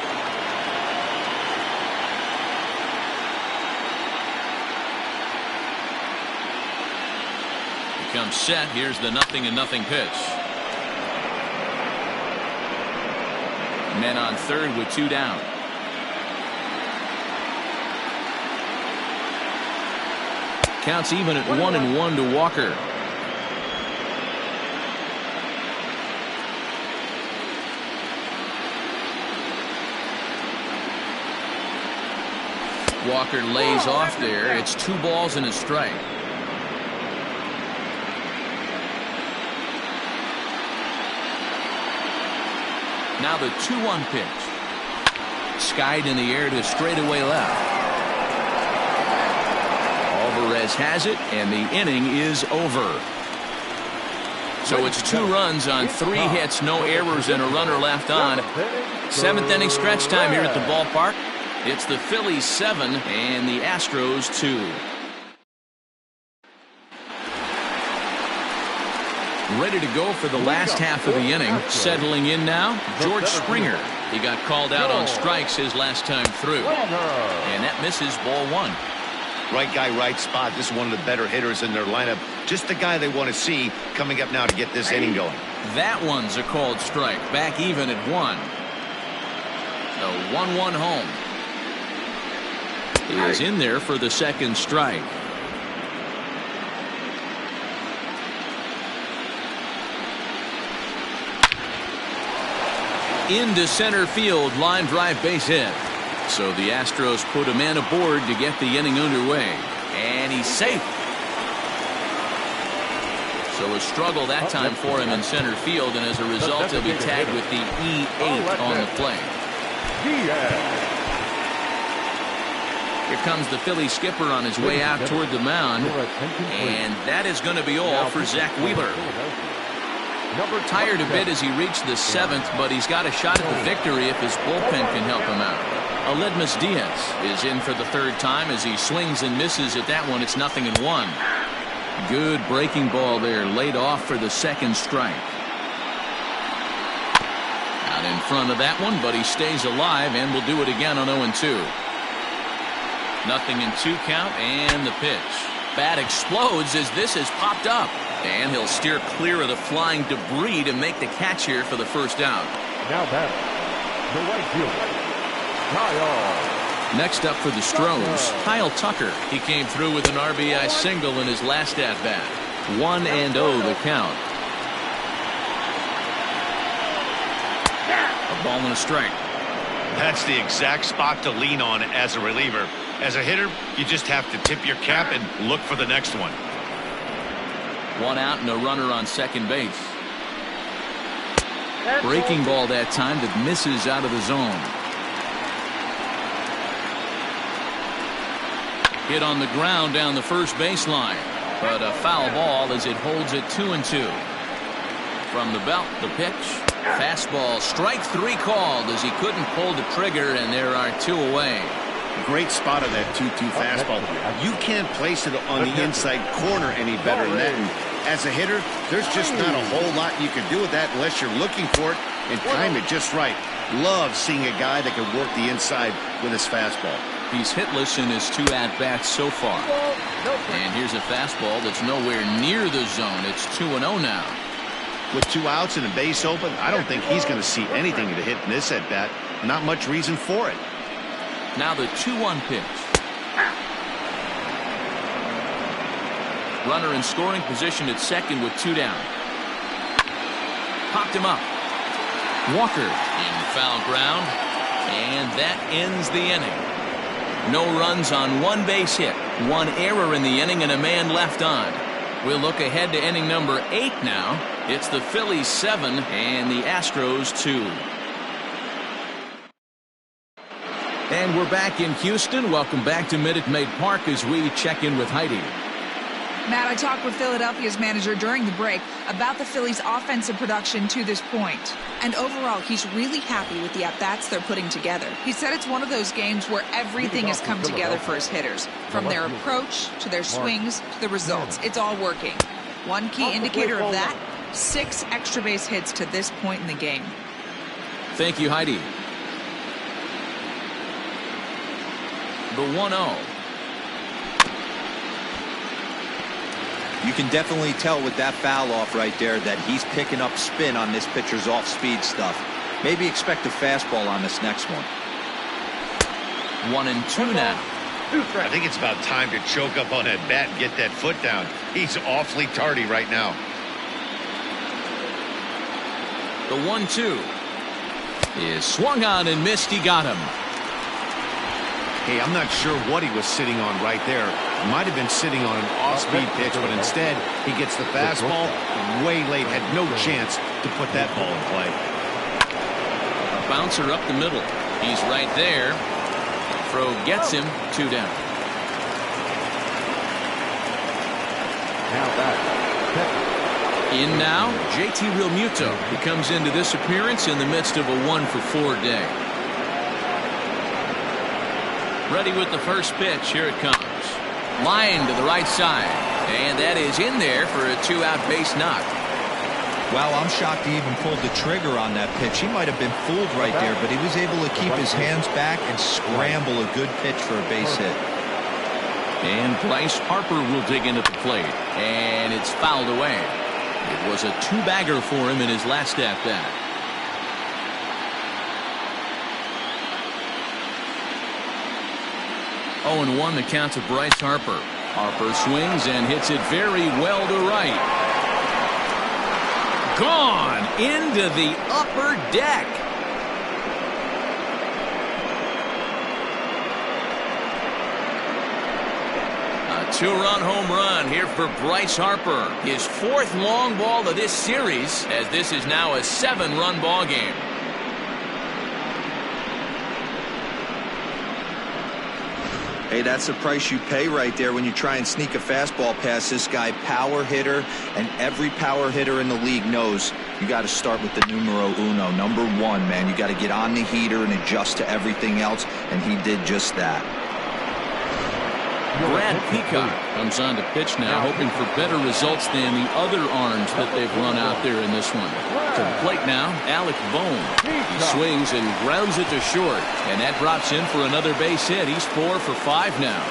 Speaker 1: Comes set. Here's the 0-0 pitch. Men on third with 2 down. Counts even at 1-1 to Walker. Walker lays off there. It's 2 balls and a strike. Now the 2-1 pitch. Skied in the air to straightaway left. Alvarez has it, and the inning is over. So it's 2 runs on 3 hits, no errors, and a runner left on. 7th inning stretch time here at the ballpark. It's the Phillies 7 and the Astros 2. Ready to go for the last half of the inning. Settling in now, George Springer. He got called out on strikes his last time through. And that misses, ball 1.
Speaker 2: Right guy, right spot. This is one of the better hitters in their lineup. Just the guy they want to see coming up now to get this inning going.
Speaker 1: That one's a called strike. Back even at 1. The 1-1 home. He is in there for the second strike. Into center field, line drive, base hit. So the Astros put a man aboard to get the inning underway. And he's safe. So a struggle that time for him in center field, and as a result he'll be tagged with the E8 on the play. Here comes the Philly skipper on his way out toward the mound. And that is going to be all for Zach Wheeler. Tired a bit as he reached the 7th, but he's got a shot at the victory if his bullpen can help him out. Aledmus Diaz is in for the 3rd time as he swings and misses at that one. It's 0-1. Good breaking ball there, laid off for the second strike. Out in front of that one, but he stays alive and will do it again on 0-2. 0-2 count, and the pitch. Bat explodes as this has popped up. And he'll steer clear of the flying debris to make the catch here for the first out.
Speaker 4: Now batter, the right fielder, Kyle.
Speaker 1: Next up for the Astros, Kyle Tucker. He came through with an RBI single in his last at-bat. 1-0 the count. A ball and a strike.
Speaker 2: That's the exact spot to lean on as a reliever. As a hitter, you just have to tip your cap and look for the next one.
Speaker 1: 1 out and a runner on second base. Breaking ball that time that misses out of the zone. Hit on the ground down the first baseline, but a foul ball as it holds it 2-2. From the belt, the pitch. Fastball, strike 3 called as he couldn't pull the trigger, and there are 2 away.
Speaker 2: Great spot of that 2-2 fastball. You can't place it on the inside corner any better than that. And as a hitter, there's just not a whole lot you can do with that unless you're looking for it and time it just right. Love seeing a guy that can work the inside with his fastball.
Speaker 1: He's hitless in his 2 at-bats so far. And here's a fastball that's nowhere near the zone. It's 2-0 now.
Speaker 2: With 2 outs and a base open, I don't think he's going to see anything to hit in this at-bat. Not much reason for it.
Speaker 1: Now the 2-1 pitch. Runner in scoring position at second with 2 down. Popped him up. Walker in foul ground. And that ends the inning. No runs on 1 base hit. 1 error in the inning and a man left on. We'll look ahead to inning number 8 now. It's the Phillies 7 and the Astros 2. And we're back in Houston. Welcome back to Minute Maid Park as we check in with Heidi.
Speaker 6: Matt, I talked with Philadelphia's manager during the break about the Phillies' offensive production to this point. And overall, he's really happy with the at-bats they're putting together. He said it's one of those games where everything has come together for his hitters. From their approach, to their swings, to the results. It's all working. One key indicator of that, 6 extra base hits to this point in the game.
Speaker 1: Thank you, Heidi. The 1-0.
Speaker 3: You can definitely tell with that foul off right there that he's picking up spin on this pitcher's off-speed stuff. Maybe expect a fastball on this next one.
Speaker 1: 1-2 now.
Speaker 2: I think it's about time to choke up on that bat and get that foot down. He's awfully tardy right now.
Speaker 1: The 1-2 is swung on and missed. He got him.
Speaker 2: Hey, I'm not sure what he was sitting on right there. Might have been sitting on an off-speed pitch, but instead he gets the fastball way late. Had no chance to put that ball in play.
Speaker 1: A bouncer up the middle. He's right there. Throw gets him. 2 down.
Speaker 4: Now back.
Speaker 1: In now, JT Realmuto. He comes into this appearance in the midst of a 1-for-4 day. Ready with the first pitch. Here it comes. Line to the right side. And that is in there for a 2-out base knock.
Speaker 3: Wow, I'm shocked he even pulled the trigger on that pitch. He might have been fooled right there, but he was able to keep his hands back and scramble a good pitch for a base hit.
Speaker 1: And Bryce Harper will dig into the plate. And it's fouled away. It was a 2-bagger for him in his last at-bat. 0-1 the count to Bryce Harper. Harper swings and hits it very well to right. Gone into the upper deck. A 2-run home run here for Bryce Harper. His 4th long ball of this series, as this is now a 7-run ball game.
Speaker 3: Hey, that's the price you pay right there when you try and sneak a fastball past this guy. Power hitter, and every power hitter in the league knows you got to start with the numero uno, number 1, man. You got to get on the heater and adjust to everything else, and he did just that.
Speaker 1: Brad Peacock comes on to pitch now, hoping for better results than the other arms that they've run out there in this one. To the plate now, Alec Bohm. He swings and grounds it to short, and that drops in for another base hit. He's 4 for 5 now.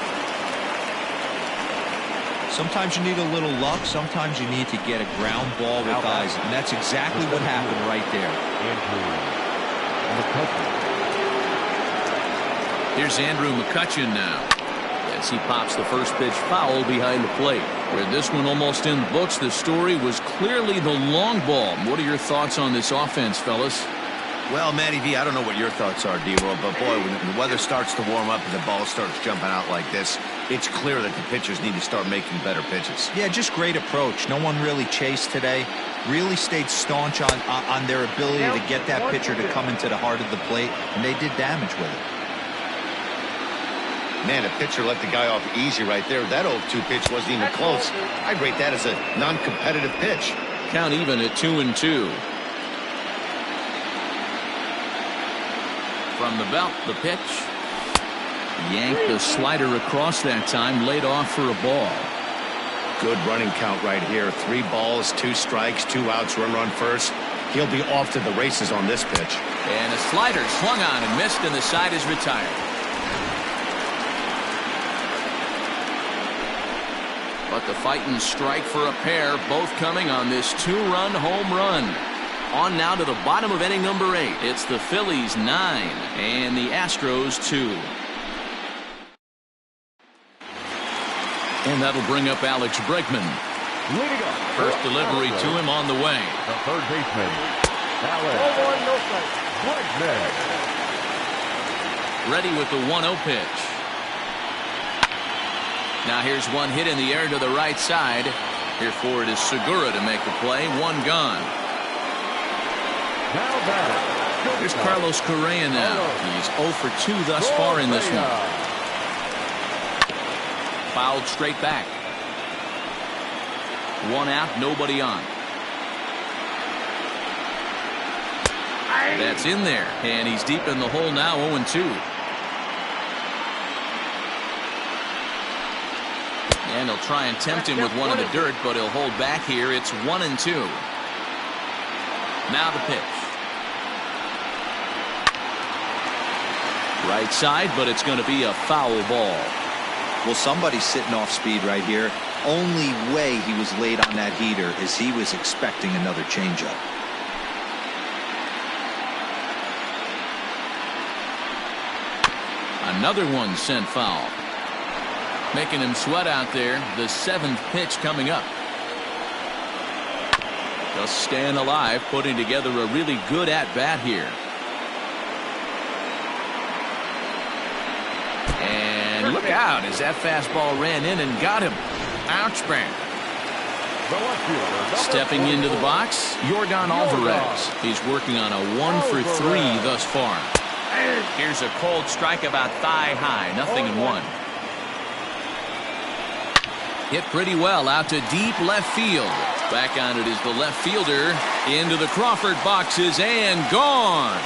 Speaker 3: Sometimes you need a little luck. Sometimes you need to get a ground ball with eyes, and that's exactly what happened right there.
Speaker 1: Here's Andrew McCutchen now, as he pops the first pitch foul behind the plate. With this one almost in the books, the story was clearly the long ball. What are your thoughts on this offense, fellas?
Speaker 2: Well, Matty V, I don't know what your thoughts are, D-Roll, but boy, when the weather starts to warm up and the ball starts jumping out like this, it's clear that the pitchers need to start making better pitches.
Speaker 3: Yeah, just great approach. No one really chased today. Really stayed staunch on their ability to get that pitcher to come into the heart of the plate, and they did damage with it.
Speaker 2: Man, a pitcher let the guy off easy right there. That 0-2 pitch wasn't even close. I'd rate that as a non-competitive pitch.
Speaker 1: Count even at 2-2. From the belt, the pitch. Yanked the slider across that time, laid off for a ball.
Speaker 2: Good running count right here. 3 balls, 2 strikes, 2 outs, run first. He'll be off to the races on this pitch.
Speaker 1: And a slider swung on and missed, and the side is retired. But the fighting strike for a pair, both coming on this 2-run home run. On now to the bottom of inning number 8. It's the Phillies 9 and the Astros 2. And that'll bring up Alex Bregman. First delivery to him on the way.
Speaker 4: The third baseman, Alex Bregman.
Speaker 1: Ready with the 1-0 pitch. Now here's one hit in the air to the right side. Here for it is Segura to make the play. 1 gone. Here's Carlos Correa now. He's 0 for 2 thus far in this one. Fouled straight back. One out, nobody on. That's in there, and he's deep in the hole now, 0-2. And he'll try and tempt him with one in the dirt, but he'll hold back here. It's 1-2. Now the pitch. Right side, but it's going to be a foul ball.
Speaker 3: Well, somebody's sitting off speed right here. Only way he was late on that heater is he was expecting another changeup.
Speaker 1: Another one sent foul. Making him sweat out there. The 7th pitch coming up. Just staying alive, putting together a really good at-bat here. And look out as that fastball ran in and got him. Ouch, bang. Stepping into the box, Yordan Alvarez. He's working on a 1-for-3 thus far. Here's a cold strike about thigh high, 0-1. Hit pretty well out to deep left field. Back on it is the left fielder. Into the Crawford boxes and gone.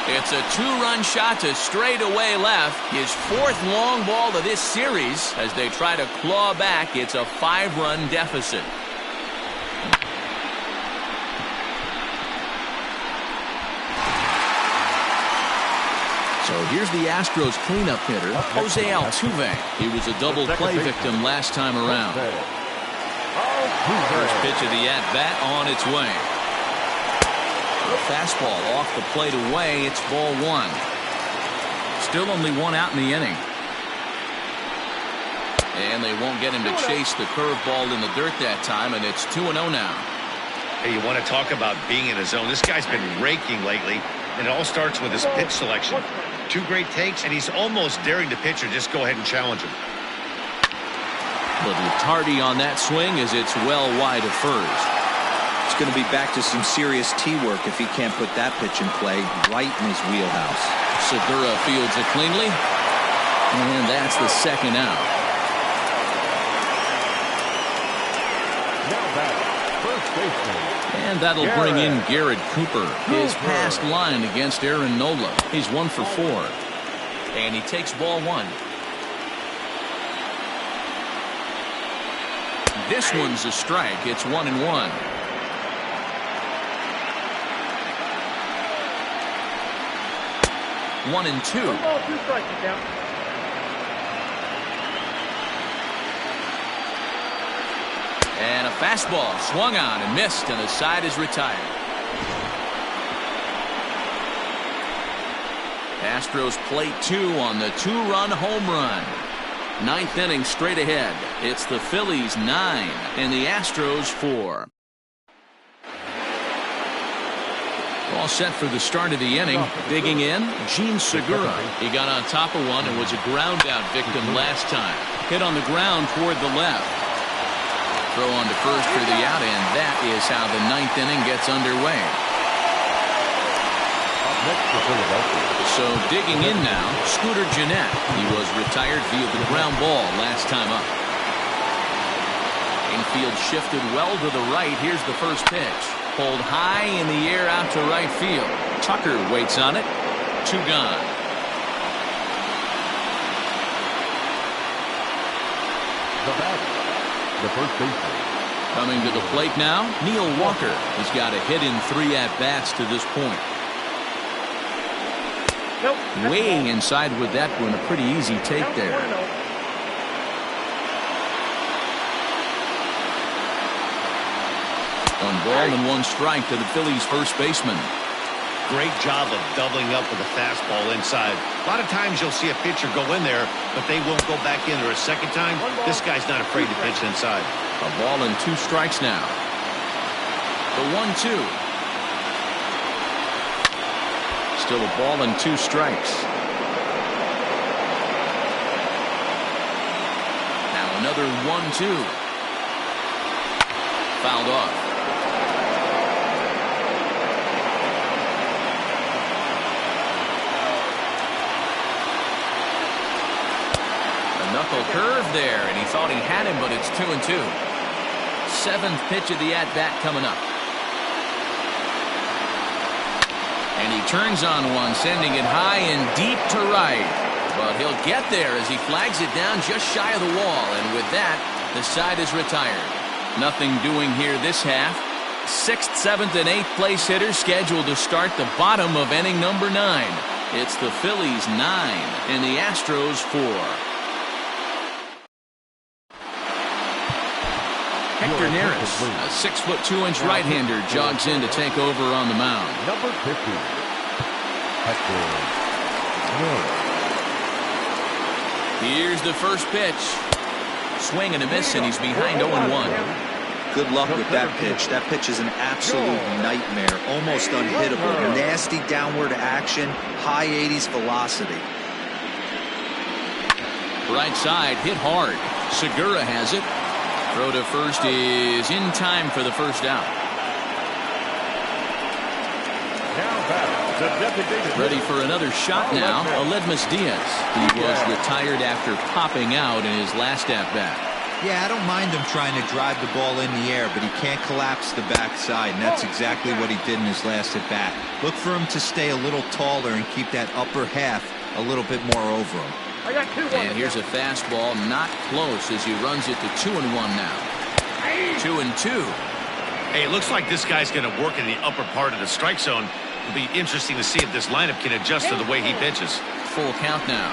Speaker 1: It's a 2-run shot to straightaway left. His 4th long ball of this series as they try to claw back. It's a 5-run deficit. So here's the Astros cleanup hitter, Jose Altuve. He was a double play victim last time around. First pitch of the at-bat on its way. A fastball off the plate away. It's ball 1. Still only 1 out in the inning. And they won't get him to chase the curveball in the dirt that time, and it's 2-0 now.
Speaker 2: Hey, you want to talk about being in a zone? This guy's been raking lately, and it all starts with his pitch selection. 2 great takes, and he's almost daring the pitcher just go ahead and challenge him.
Speaker 1: Little tardy on that swing as it's well wide of first.
Speaker 3: It's going to be back to some serious tee work if he can't put that pitch in play right in his wheelhouse.
Speaker 1: Segura fields it cleanly, and that's the 2nd out.
Speaker 4: Now back, first baseman.
Speaker 1: And that'll bring in Garrett Cooper. His past line against Aaron Nola. He's 1 for 4. And he takes ball 1. This one's a strike. It's 1-1. One and 2. And a fastball swung on and missed, and the side is retired. Astros plate 2 on the 2-run home run. 9th inning straight ahead. It's the Phillies 9 and the Astros 4. All set for the start of the inning. Digging in, Gene Segura. He got on top of one and was a ground out victim last time. Hit on the ground toward the left. Throw on to first for the out, and that is how the 9th inning gets underway. So digging in now, Scooter Gennett. He was retired via the ground ball last time up. Infield shifted well to the right. Here's the first pitch. Pulled high in the air out to right field. Tucker waits on it. 2 gone.
Speaker 4: The batter, the first baseman.
Speaker 1: Coming to the plate now, Neil Walker. He's got a hit in 3 at-bats to this point. Way inside with that one. A pretty easy take there. 1 ball and 1 strike to the Phillies first baseman.
Speaker 2: Great job of doubling up with a fastball inside. A lot of times you'll see a pitcher go in there, but they won't go back in there a second time. This guy's not afraid to pitch inside.
Speaker 1: A ball and 2 strikes now. The 1-2. Still a ball and 2 strikes. Now another 1-2. Fouled off. Knuckle curve there, and he thought he had him, but it's 2-2. Seventh pitch of the at-bat coming up. And he turns on one, sending it high and deep to right. But he'll get there as he flags it down just shy of the wall. And with that, the side is retired. Nothing doing here this half. 6th, 7th, and 8th place hitters scheduled to start the bottom of inning number 9. It's the Phillies 9 and the Astros 4. Hector Neris, a 6'2" right-hander, jogs in to take over on the mound.
Speaker 4: Number 50, Hector Neris.
Speaker 1: Here's the first pitch. Swing and a miss, and he's behind 0-1.
Speaker 3: Good luck with that pitch. That pitch is an absolute nightmare. Almost unhittable. Nasty downward action. High 80s velocity.
Speaker 1: Right side, hit hard. Segura has it. Throw to first is in time for the first out. Ready for another shot now. Aledmus Diaz. He was retired after popping out in his last at-bat.
Speaker 3: Yeah, I don't mind him trying to drive the ball in the air, but he can't collapse the backside, and that's exactly what he did in his last at-bat. Look for him to stay a little taller and keep that upper half a little bit more over him.
Speaker 1: And here's a fastball, not close, as he runs it to 2-1 now. 2-2.
Speaker 2: Hey, it looks like this guy's going to work in the upper part of the strike zone. It'll be interesting to see if this lineup can adjust to the way he pitches.
Speaker 1: Full count now.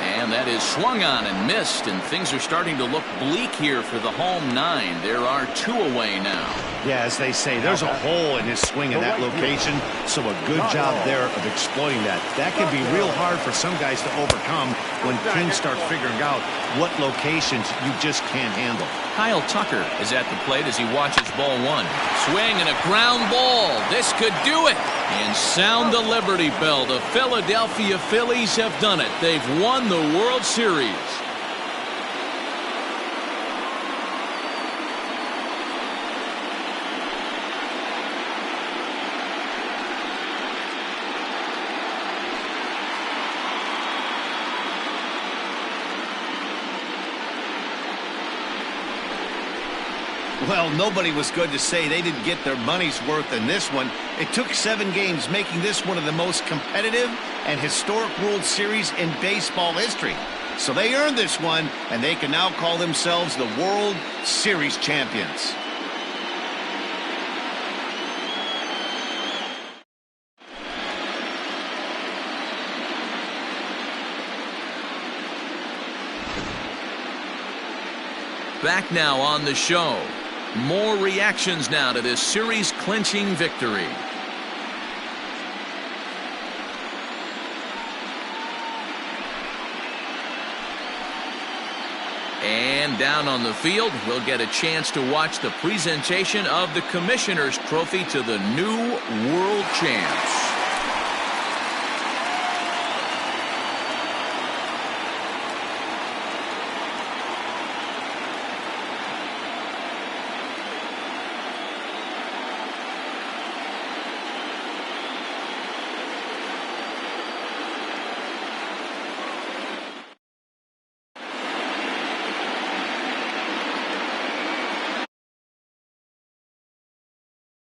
Speaker 1: And that is swung on and missed, and things are starting to look bleak here for the home 9. There are 2 away now.
Speaker 2: Yeah, as they say, there's a hole in his swing in that location, so a good job there of exploiting that. That can be real hard for some guys to overcome when teams start figuring out what locations you just can't handle.
Speaker 1: Kyle Tucker is at the plate as he watches ball 1. Swing and a ground ball. This could do it. And sound the Liberty Bell. The Philadelphia Phillies have done it. They've won the World Series.
Speaker 2: Well, nobody was good to say they didn't get their money's worth in this one. It took 7 games, making this one of the most competitive and historic World Series in baseball history. So they earned this one, and they can now call themselves the World Series champions.
Speaker 1: Back now on the show. More reactions now to this series-clinching victory. And down on the field, we'll get a chance to watch the presentation of the Commissioner's Trophy to the new world champs.